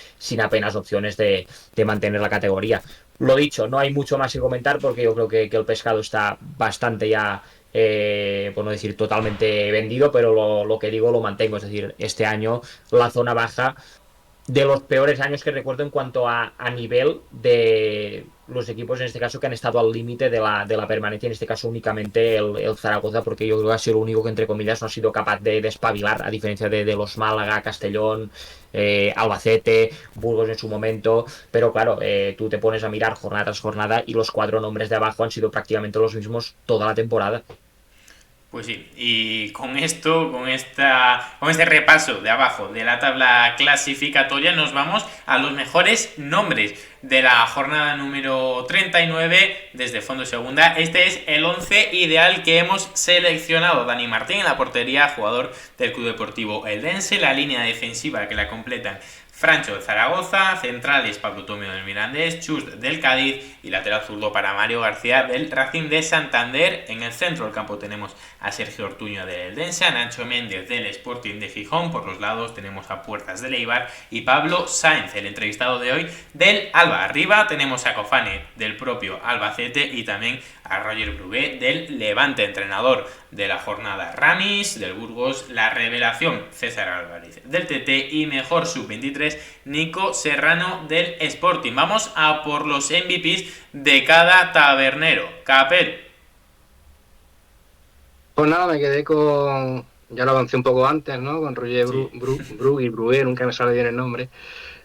apenas opciones de mantener la categoría. Lo dicho, no hay mucho más que comentar porque yo creo que el pescado está bastante ya, por no decir totalmente vendido, pero lo que digo lo mantengo. Es decir, este año la zona baja, de los peores años que recuerdo en cuanto a nivel de los equipos, en este caso, que han estado al límite de la permanencia, en este caso únicamente el Zaragoza, porque yo creo que ha sido el único que, entre comillas, no ha sido capaz de espabilar, a diferencia de los Málaga, Castellón, Albacete, Burgos en su momento. Pero claro, tú te pones a mirar jornada tras jornada y los 4 nombres de abajo han sido prácticamente los mismos toda la temporada. Pues sí, y con esto, con este repaso de abajo de la tabla clasificatoria, nos vamos a los mejores nombres de la jornada número 39 desde Fondo Segunda. Este es el 11 ideal que hemos seleccionado. Dani Martín en la portería, jugador del Club Deportivo Eldense. La línea defensiva que la completan Francho del Zaragoza, centrales Pablo Tomeo del Mirandés, Chus del Cádiz y lateral zurdo para Mario García del Racing de Santander. En el centro del campo tenemos a Sergio Ortuño del Eldense, a Nacho Méndez del Sporting de Gijón, por los lados tenemos a Puertas del Eibar y Pablo Sáenz, el entrevistado de hoy, del Alba. Arriba tenemos a Cofane del propio Albacete y también a Roger Brugué del Levante, entrenador de la jornada Ramis del Burgos, la revelación César Álvarez del TT y mejor sub-23 Nico Serrano del Sporting. Vamos a por los MVPs de cada tabernero. Capel. Pues nada, me quedé con, ya lo avancé un poco antes, ¿no? Con Roger Brugué, nunca me sale bien el nombre,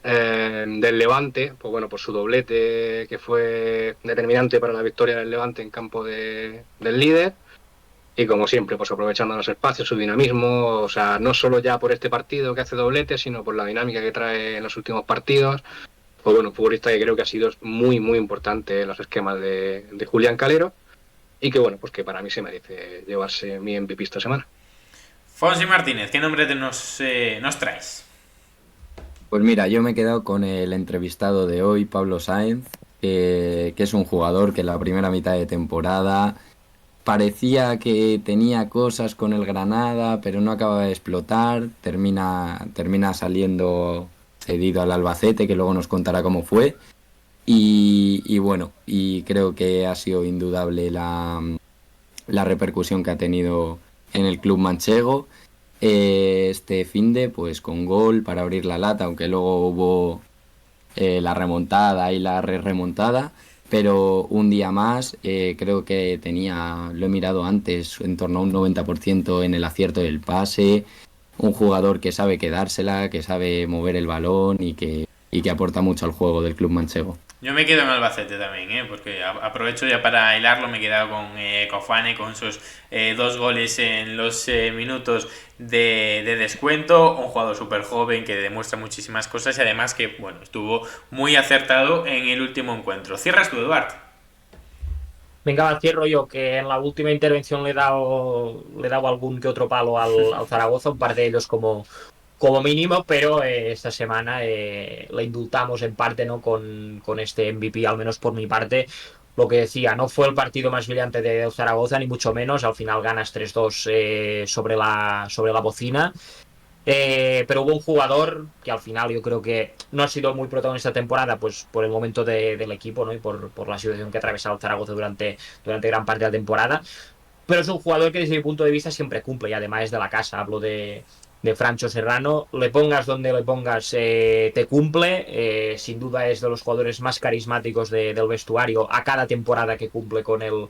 del Levante, pues bueno, por su doblete que fue determinante para la victoria del Levante en campo del líder. Y como siempre, pues aprovechando los espacios, su dinamismo, o sea, no solo ya por este partido que hace doblete, sino por la dinámica que trae en los últimos partidos. Pues bueno, futbolista que creo que ha sido muy, muy importante en los esquemas de Julián Calero y que bueno, pues que para mí se merece llevarse mi MVP esta semana. Fonsi Martínez, ¿qué nombre nos traes? Pues mira, yo me he quedado con el entrevistado de hoy, Pablo Sáenz, que es un jugador que en la primera mitad de temporada parecía que tenía cosas con el Granada, pero no acaba de explotar. Termina saliendo cedido al Albacete, que luego nos contará cómo fue. Y bueno, y creo que ha sido indudable la repercusión que ha tenido en el club manchego. Este finde, pues con gol para abrir la lata, aunque luego hubo la remontada y la remontada. Pero un día más, creo que lo he mirado antes, en torno a un 90% en el acierto del pase. Un jugador que sabe quedársela, que sabe mover el balón y que aporta mucho al juego del club manchego. Yo me quedo en Albacete también, porque aprovecho ya para hilarlo, me he quedado con Cofane, con sus 2 goles en los minutos de descuento, un jugador súper joven que demuestra muchísimas cosas y además que bueno, estuvo muy acertado en el último encuentro. ¿Cierras tú, Eduardo? Venga, cierro yo, que en la última intervención le he dado algún que otro palo al Zaragoza, un par de ellos como mínimo, pero esta semana la indultamos en parte, ¿no? Con este MVP, al menos por mi parte. Lo que decía, no fue el partido más brillante de Zaragoza, ni mucho menos. Al final ganas 3-2 sobre la bocina. Pero hubo un jugador que al final yo creo que no ha sido muy protagonista esta temporada, pues por el momento del equipo, ¿no? Y por la situación que ha atravesado el Zaragoza durante gran parte de la temporada. Pero es un jugador que desde mi punto de vista siempre cumple y además es de la casa. Hablo de Francho Serrano. Le pongas donde le pongas, te cumple. Sin duda es de los jugadores más carismáticos del vestuario a cada temporada que cumple con el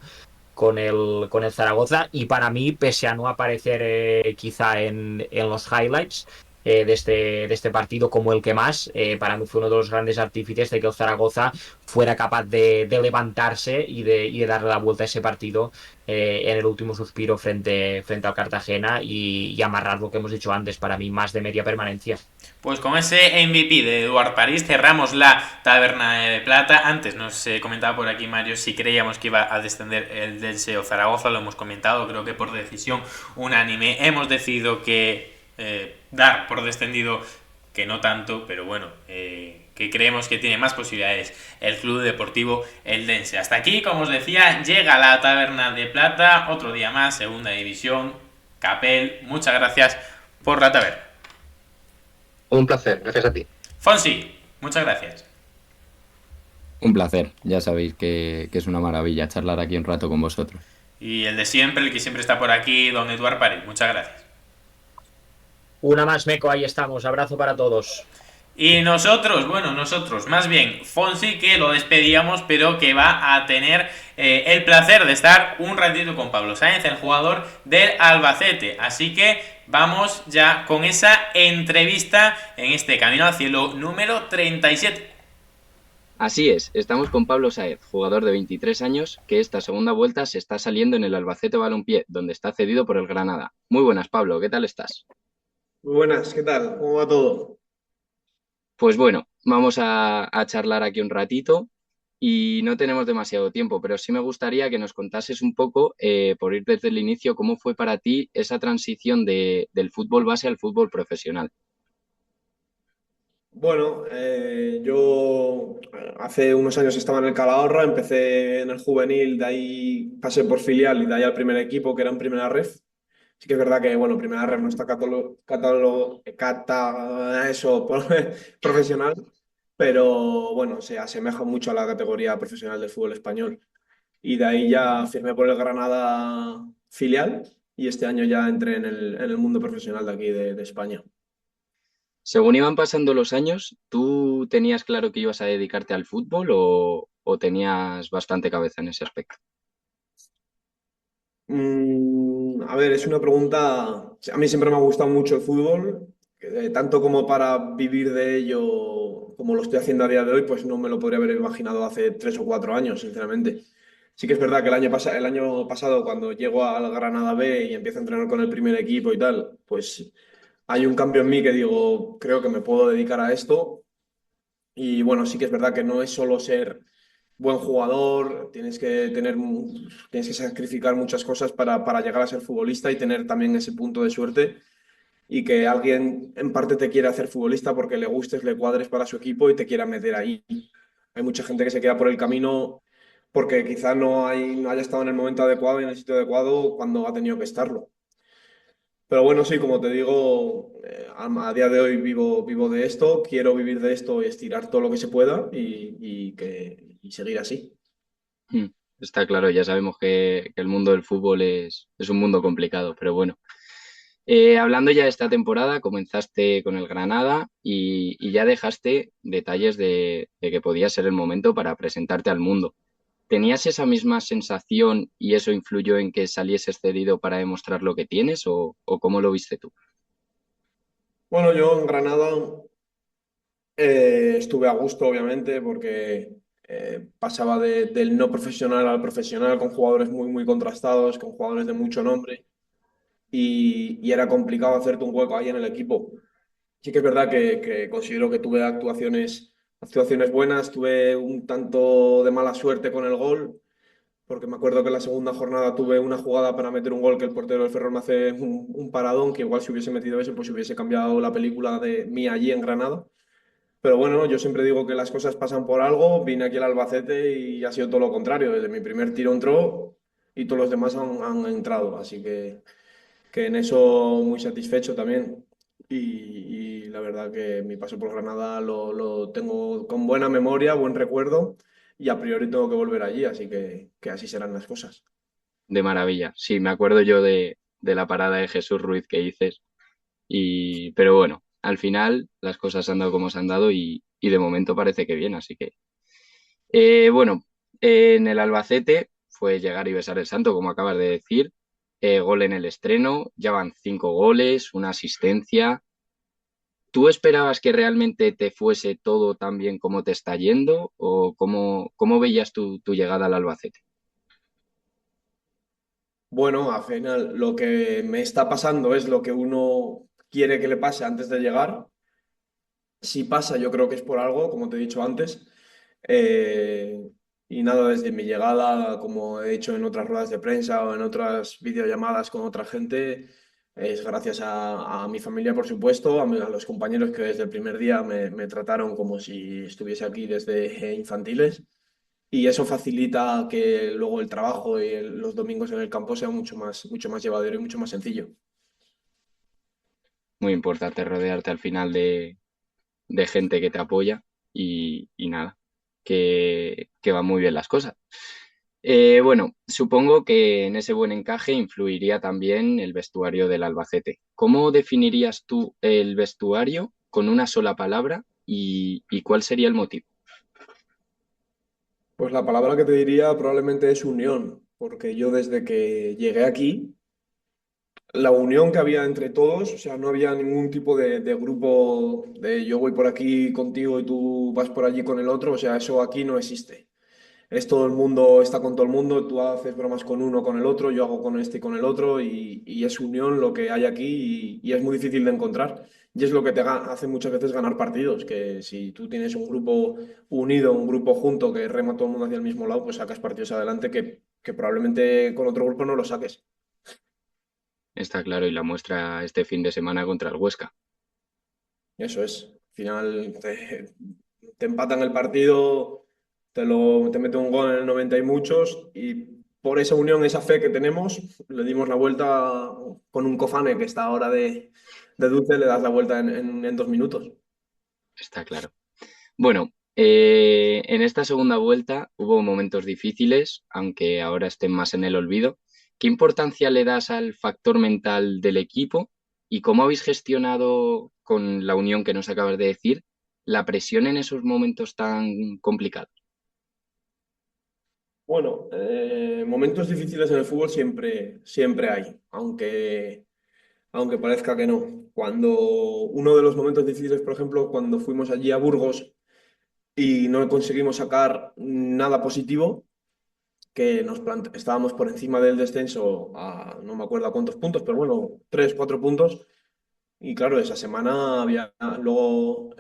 Zaragoza. Y para mí, pese a no aparecer quizá en los highlights de este partido como el que más, para mí fue uno de los grandes artífices de que el Zaragoza fuera capaz de levantarse y de darle la vuelta a ese partido en el último suspiro frente al Cartagena y amarrar lo que hemos dicho antes, para mí más de media permanencia. Pues con ese MVP de Eduard París cerramos la taberna de plata. Antes nos comentaba por aquí Mario si creíamos que iba a descender el Elche o Zaragoza, lo hemos comentado, creo que por decisión unánime hemos decidido que dar por descendido, que no tanto, pero bueno, que creemos que tiene más posibilidades el Club Deportivo Eldense. Hasta aquí, como os decía, llega la taberna de plata, otro día más, segunda división. Capel, muchas gracias por la taberna. Un placer, gracias a ti. Fonsi, muchas gracias. Un placer, ya sabéis que es una maravilla charlar aquí un rato con vosotros. Y el de siempre, el que siempre está por aquí, don Eduard París, muchas gracias. Una más, Meco, ahí estamos. Abrazo para todos. Y nosotros, más bien Fonsi, que lo despedíamos, pero que va a tener el placer de estar un ratito con Pablo Sáenz, el jugador del Albacete. Así que vamos ya con esa entrevista en este Camino al Cielo número 37. Así es, estamos con Pablo Sáenz, jugador de 23 años, que esta segunda vuelta se está saliendo en el Albacete Balompié, donde está cedido por el Granada. Muy buenas, Pablo, ¿qué tal estás? Muy buenas, ¿qué tal? ¿Cómo va todo? Pues bueno, vamos a charlar aquí un ratito y no tenemos demasiado tiempo, pero sí me gustaría que nos contases un poco, por ir desde el inicio, cómo fue para ti esa transición del fútbol base al fútbol profesional. Bueno, yo hace unos años estaba en el Calahorra, empecé en el juvenil, de ahí pasé por filial y de ahí al primer equipo, que era en Primera Ref. Sí que es verdad que, bueno, Primera Ref no está eso, profesional, pero bueno, se asemeja mucho a la categoría profesional del fútbol español. Y de ahí ya firmé por el Granada filial y este año ya entré en el mundo profesional de aquí de España. Según iban pasando los años, ¿tú tenías claro que ibas a dedicarte al fútbol o tenías bastante cabeza en ese aspecto? A ver, es una pregunta. A mí siempre me ha gustado mucho el fútbol, tanto como para vivir de ello, como lo estoy haciendo a día de hoy, pues no me lo podría haber imaginado hace 3 o 4 años, sinceramente. Sí que es verdad que el año pasado, cuando llego al Granada B y empiezo a entrenar con el primer equipo y tal, pues hay un cambio en mí que digo, creo que me puedo dedicar a esto. Y bueno, sí que es verdad que no es solo ser buen jugador, tienes que sacrificar muchas cosas para llegar a ser futbolista y tener también ese punto de suerte y que alguien en parte te quiera hacer futbolista porque le gustes, le cuadres para su equipo y te quiera meter ahí. Hay mucha gente que se queda por el camino porque quizá no haya estado en el momento adecuado y en el sitio adecuado cuando ha tenido que estarlo. Pero bueno, sí, como te digo, a día de hoy vivo de esto, quiero vivir de esto y estirar todo lo que se pueda y seguir así. Hmm, Está claro, ya sabemos que el mundo del fútbol es un mundo complicado, pero bueno. Hablando ya de esta temporada, comenzaste con el Granada y ya dejaste detalles de que podía ser el momento para presentarte al mundo. ¿Tenías esa misma sensación y eso influyó en que salieses cedido para demostrar lo que tienes o cómo lo viste tú? Bueno, yo en Granada estuve a gusto, obviamente, porque pasaba del no profesional al profesional con jugadores muy contrastados, con jugadores de mucho nombre y era complicado hacerte un hueco ahí en el equipo. Sí que es verdad que considero que tuve actuaciones buenas, tuve un tanto de mala suerte con el gol, porque me acuerdo que en la segunda jornada tuve una jugada para meter un gol que el portero del Ferrol me hace un paradón, que igual si hubiese metido ese, pues hubiese cambiado la película de mí allí en Granada. Pero bueno, yo siempre digo que las cosas pasan por algo, vine aquí al Albacete y ha sido todo lo contrario, desde mi primer tiro entró y todos los demás han entrado, así que en eso muy satisfecho también. Y la verdad que mi paso por Granada lo tengo con buena memoria, buen recuerdo y a priori tengo que volver allí, así que así serán las cosas. De maravilla. Sí, me acuerdo yo de la parada de Jesús Ruiz que dices, pero bueno, al final las cosas han dado como se han dado y de momento parece que bien, así que bueno, en el Albacete fue llegar y besar el santo, como acabas de decir. Gol en el estreno, ya van 5 goles, una asistencia. ¿Tú esperabas que realmente te fuese todo tan bien como te está yendo? ¿O cómo veías tu llegada al Albacete? Bueno, al final lo que me está pasando es lo que uno quiere que le pase antes de llegar. Si pasa, yo creo que es por algo, como te he dicho antes. Eh, y nada, desde mi llegada, como he dicho en otras ruedas de prensa o en otras videollamadas con otra gente, es gracias a mi familia, por supuesto, a los compañeros que desde el primer día me trataron como si estuviese aquí desde infantiles. Y eso facilita que luego el trabajo y los domingos en el campo sea mucho más llevadero y mucho más sencillo. Muy importante rodearte al final de gente que te apoya y nada, que van muy bien las cosas. Bueno, supongo que en ese buen encaje influiría también el vestuario del Albacete. ¿Cómo definirías tú el vestuario con una sola palabra y cuál sería el motivo? Pues la palabra que te diría probablemente es unión, porque yo desde que llegué aquí la unión que había entre todos, o sea, no había ningún tipo de grupo de yo voy por aquí contigo y tú vas por allí con el otro, o sea, eso aquí no existe. Es todo el mundo está con todo el mundo, tú haces bromas con uno, con el otro, yo hago con este y con el otro y es unión lo que hay aquí y es muy difícil de encontrar. Y es lo que hace muchas veces ganar partidos, que si tú tienes un grupo unido, un grupo junto que rema todo el mundo hacia el mismo lado, pues sacas partidos adelante que probablemente con otro grupo no lo saques. Está claro, y la muestra este fin de semana contra el Huesca. Eso es. final te empatan el partido, te mete un gol en el 90 y muchos, y por esa unión, esa fe que tenemos, le dimos la vuelta con un Cofane que está ahora de dulce, le das la vuelta en 2 minutos. Está claro. Bueno, en esta segunda vuelta hubo momentos difíciles, aunque ahora estén más en el olvido. ¿Qué importancia le das al factor mental del equipo y cómo habéis gestionado, con la unión que nos acabas de decir, la presión en esos momentos tan complicados? Bueno, momentos difíciles en el fútbol siempre hay, aunque parezca que no. Cuando uno de los momentos difíciles, por ejemplo, cuando fuimos allí a Burgos y no conseguimos sacar nada positivo, que estábamos por encima del descenso a no me acuerdo a cuántos puntos, pero bueno, 3, 4 puntos. Y claro, esa semana había, luego,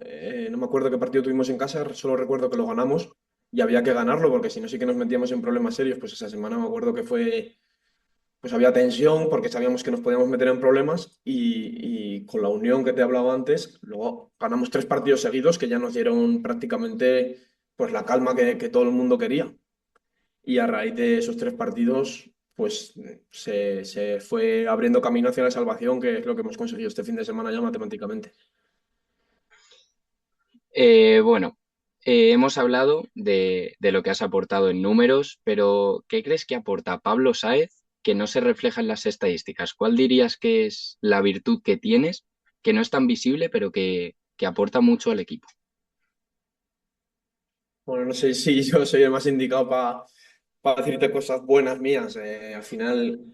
no me acuerdo qué partido tuvimos en casa, solo recuerdo que lo ganamos y había que ganarlo porque si no sí que nos metíamos en problemas serios. Pues esa semana me acuerdo que pues había tensión porque sabíamos que nos podíamos meter en problemas y con la unión que te hablaba antes, luego ganamos 3 partidos seguidos que ya nos dieron prácticamente pues la calma que todo el mundo quería. Y a raíz de esos 3 partidos, pues se fue abriendo camino hacia la salvación, que es lo que hemos conseguido este fin de semana ya matemáticamente. Bueno, hemos hablado de lo que has aportado en números, pero ¿qué crees que aporta Pablo Sáez que no se refleja en las estadísticas? ¿Cuál dirías que es la virtud que tienes, que no es tan visible, pero que aporta mucho al equipo? Bueno, no sé si yo soy el más indicado para decirte cosas buenas mías. Al final,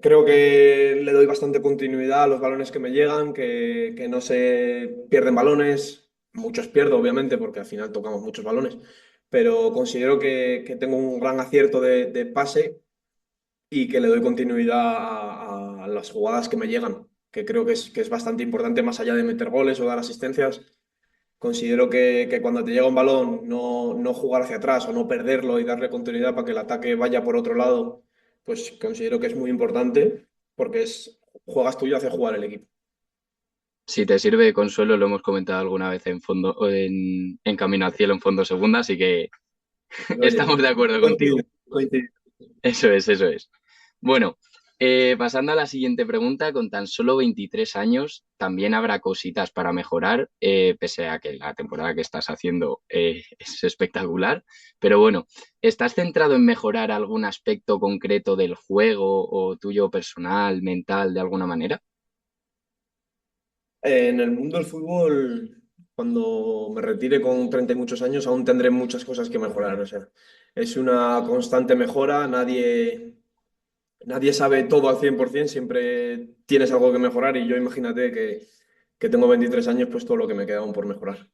creo que le doy bastante continuidad a los balones que me llegan, que no se pierden balones. Muchos pierdo, obviamente, porque al final tocamos muchos balones. Pero considero que tengo un gran acierto de pase y que le doy continuidad a las jugadas que me llegan, que creo que es bastante importante más allá de meter goles o dar asistencias. Considero que cuando te llega un balón, no jugar hacia atrás o no perderlo y darle continuidad para que el ataque vaya por otro lado, pues considero que es muy importante porque juegas tú y hace jugar el equipo. Si te sirve de consuelo, lo hemos comentado alguna vez en fondo, en Camino al Cielo, en Fondo Segunda, así que Oye, estamos de acuerdo contigo. coincido, coincido. Eso es, eso es. Bueno, pasando a la siguiente pregunta, con tan solo 23 años, también habrá cositas para mejorar, pese a que la temporada que estás haciendo es espectacular. Pero bueno, ¿estás centrado en mejorar algún aspecto concreto del juego o tuyo personal, mental, de alguna manera? En el mundo del fútbol, cuando me retire con 30 y muchos años, aún tendré muchas cosas que mejorar. O sea, es una constante mejora, nadie sabe todo al 100%, siempre tienes algo que mejorar y yo imagínate que tengo 23 años, pues todo lo que me queda aún por mejorar.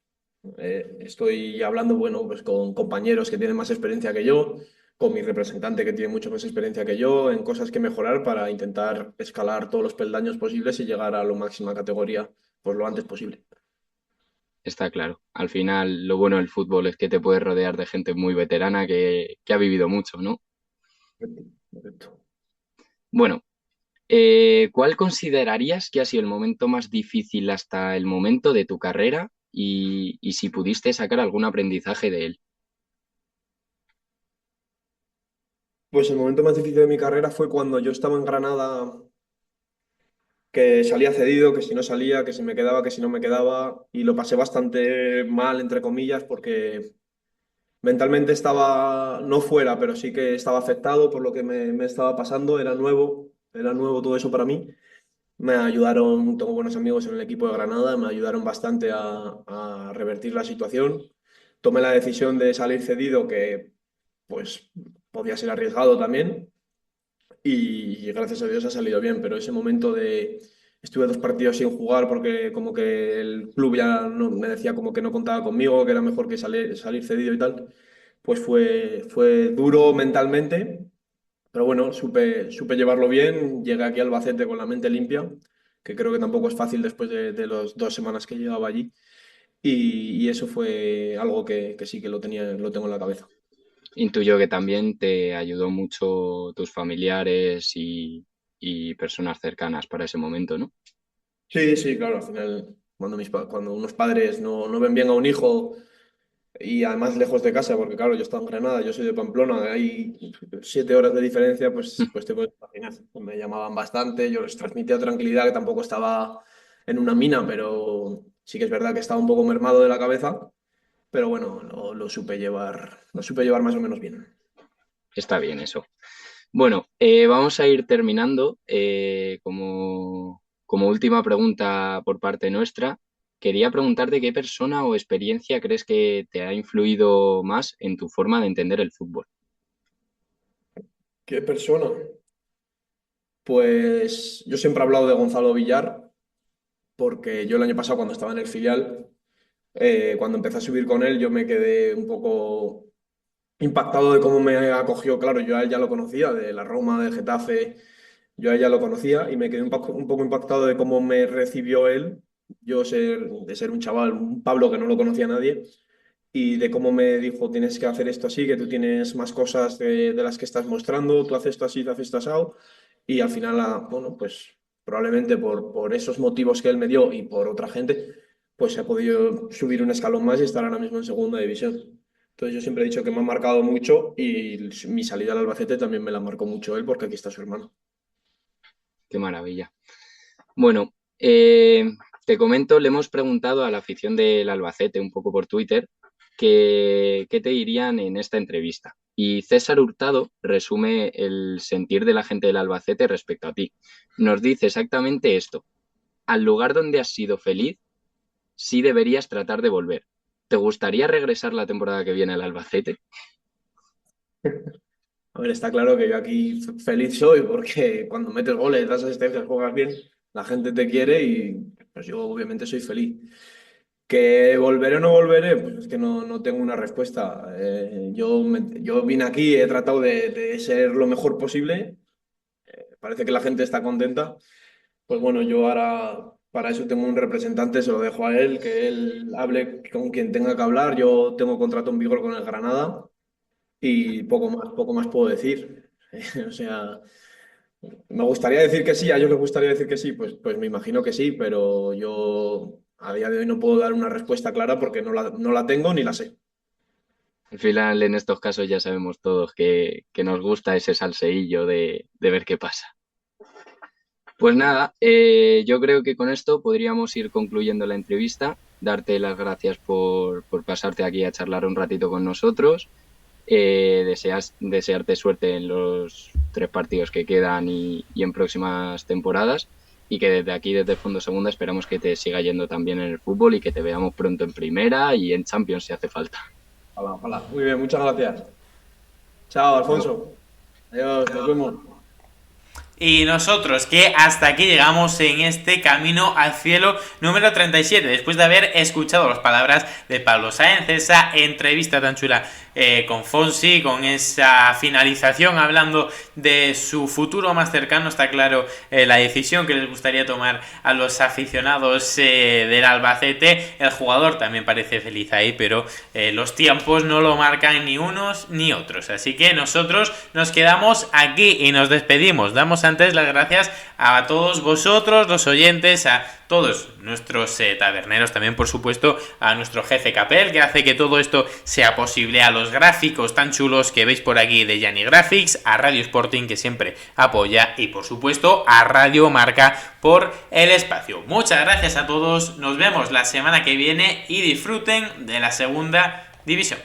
Estoy hablando, bueno, pues con compañeros que tienen más experiencia que yo, con mi representante que tiene mucha más experiencia que yo, en cosas que mejorar para intentar escalar todos los peldaños posibles y llegar a la máxima categoría pues lo antes posible. Está claro. Al final, lo bueno del fútbol es que te puedes rodear de gente muy veterana que ha vivido mucho, ¿no? Correcto. Bueno, ¿cuál considerarías que ha sido el momento más difícil hasta el momento de tu carrera y si pudiste sacar algún aprendizaje de él? Pues el momento más difícil de mi carrera fue cuando yo estaba en Granada, que salía cedido, que si no salía, que si me quedaba, que si no me quedaba, y lo pasé bastante mal, entre comillas, porque mentalmente estaba, no fuera, pero sí que estaba afectado por lo que me estaba pasando, era nuevo todo eso para mí. Me ayudaron, tengo buenos amigos en el equipo de Granada, me ayudaron bastante a revertir la situación. Tomé la decisión de salir cedido, que pues podía ser arriesgado también, y gracias a Dios ha salido bien, pero ese momento estuve 2 partidos sin jugar porque como que el club ya me decía como que no contaba conmigo, que era mejor que salir cedido y tal, pues fue duro mentalmente, pero bueno, supe llevarlo bien, llegué aquí a Albacete con la mente limpia, que creo que tampoco es fácil después de las 2 semanas que llevaba allí, y eso fue algo que sí que lo tengo en la cabeza. Intuyo que también te ayudó mucho tus familiares y personas cercanas para ese momento, ¿no? Sí, sí, claro, al final cuando unos padres no ven bien a un hijo y además lejos de casa, porque claro, yo estaba en Granada, yo soy de Pamplona, hay 7 horas de diferencia, pues te puedes imaginar. Me llamaban bastante, yo les transmitía tranquilidad, que tampoco estaba en una mina, pero sí que es verdad que estaba un poco mermado de la cabeza, pero bueno, lo supe llevar más o menos bien. Está bien eso. Bueno, vamos a ir terminando. Como última pregunta por parte nuestra, quería preguntarte qué persona o experiencia crees que te ha influido más en tu forma de entender el fútbol. ¿Qué persona? Pues yo siempre he hablado de Gonzalo Villar, porque yo el año pasado cuando estaba en el filial, cuando empecé a subir con él, yo me quedé un poco impactado de cómo me acogió. Claro, yo a él ya lo conocía, de la Roma, de Getafe, yo a él ya lo conocía y me quedé un poco impactado de cómo me recibió él, de ser un chaval, un Pablo que no lo conocía a nadie, y de cómo me dijo, tienes que hacer esto así, que tú tienes más cosas de las que estás mostrando, tú haces esto así, tú haces esto así, y al final, bueno, pues probablemente por esos motivos que él me dio y por otra gente, pues he podido subir un escalón más y estar ahora mismo en segunda división. Entonces yo siempre he dicho que me ha marcado mucho y mi salida al Albacete también me la marcó mucho él porque aquí está su hermano. Qué maravilla. Bueno, te comento, le hemos preguntado a la afición del Albacete un poco por Twitter qué te dirían en esta entrevista. Y César Hurtado resume el sentir de la gente del Albacete respecto a ti. Nos dice exactamente esto. Al lugar donde has sido feliz, sí deberías tratar de volver. ¿Te gustaría regresar la temporada que viene al Albacete? A ver, está claro que yo aquí feliz soy porque cuando metes goles, das asistencias, juegas bien, la gente te quiere y pues yo obviamente soy feliz. ¿Que volveré o no volveré? Pues es que no tengo una respuesta. Yo vine aquí, he tratado de ser lo mejor posible. Parece que la gente está contenta. Pues bueno, yo ahora para eso tengo un representante, se lo dejo a él, que él hable con quien tenga que hablar. Yo tengo contrato en vigor con el Granada y poco más puedo decir. O sea, me gustaría decir que sí, a ellos les gustaría decir que sí, pues me imagino que sí, pero yo a día de hoy no puedo dar una respuesta clara porque no la tengo ni la sé. Al final, en estos casos ya sabemos todos que nos gusta ese salseillo de ver qué pasa. Pues nada, yo creo que con esto podríamos ir concluyendo la entrevista. Darte las gracias por pasarte aquí a charlar un ratito con nosotros. Desearte suerte en los 3 partidos que quedan y en próximas temporadas. Y que desde aquí, desde Fondo Segunda, esperamos que te siga yendo también en el fútbol y que te veamos pronto en Primera y en Champions si hace falta. Ojalá, ojalá. Muy bien, muchas gracias. Chao, Alfonso. Adiós, nos vemos. Y nosotros que hasta aquí llegamos en este Camino al Cielo número 37, después de haber escuchado las palabras de Pablo Sáenz, esa entrevista tan chula con Fonsi, con esa finalización hablando de su futuro más cercano. Está claro la decisión que les gustaría tomar a los aficionados del Albacete. El jugador también parece feliz ahí, pero los tiempos no lo marcan ni unos ni otros. Así que nosotros nos quedamos aquí y nos despedimos. Damos antes las gracias a todos vosotros, los oyentes, a todos nuestros taberneros, también por supuesto a nuestro jefe Capel, que hace que todo esto sea posible, a los gráficos tan chulos que veis por aquí de Yanni Graphics, a Radio Sporting, que siempre apoya, y por supuesto a Radio Marca por el espacio. Muchas gracias a todos, nos vemos la semana que viene y disfruten de la segunda división.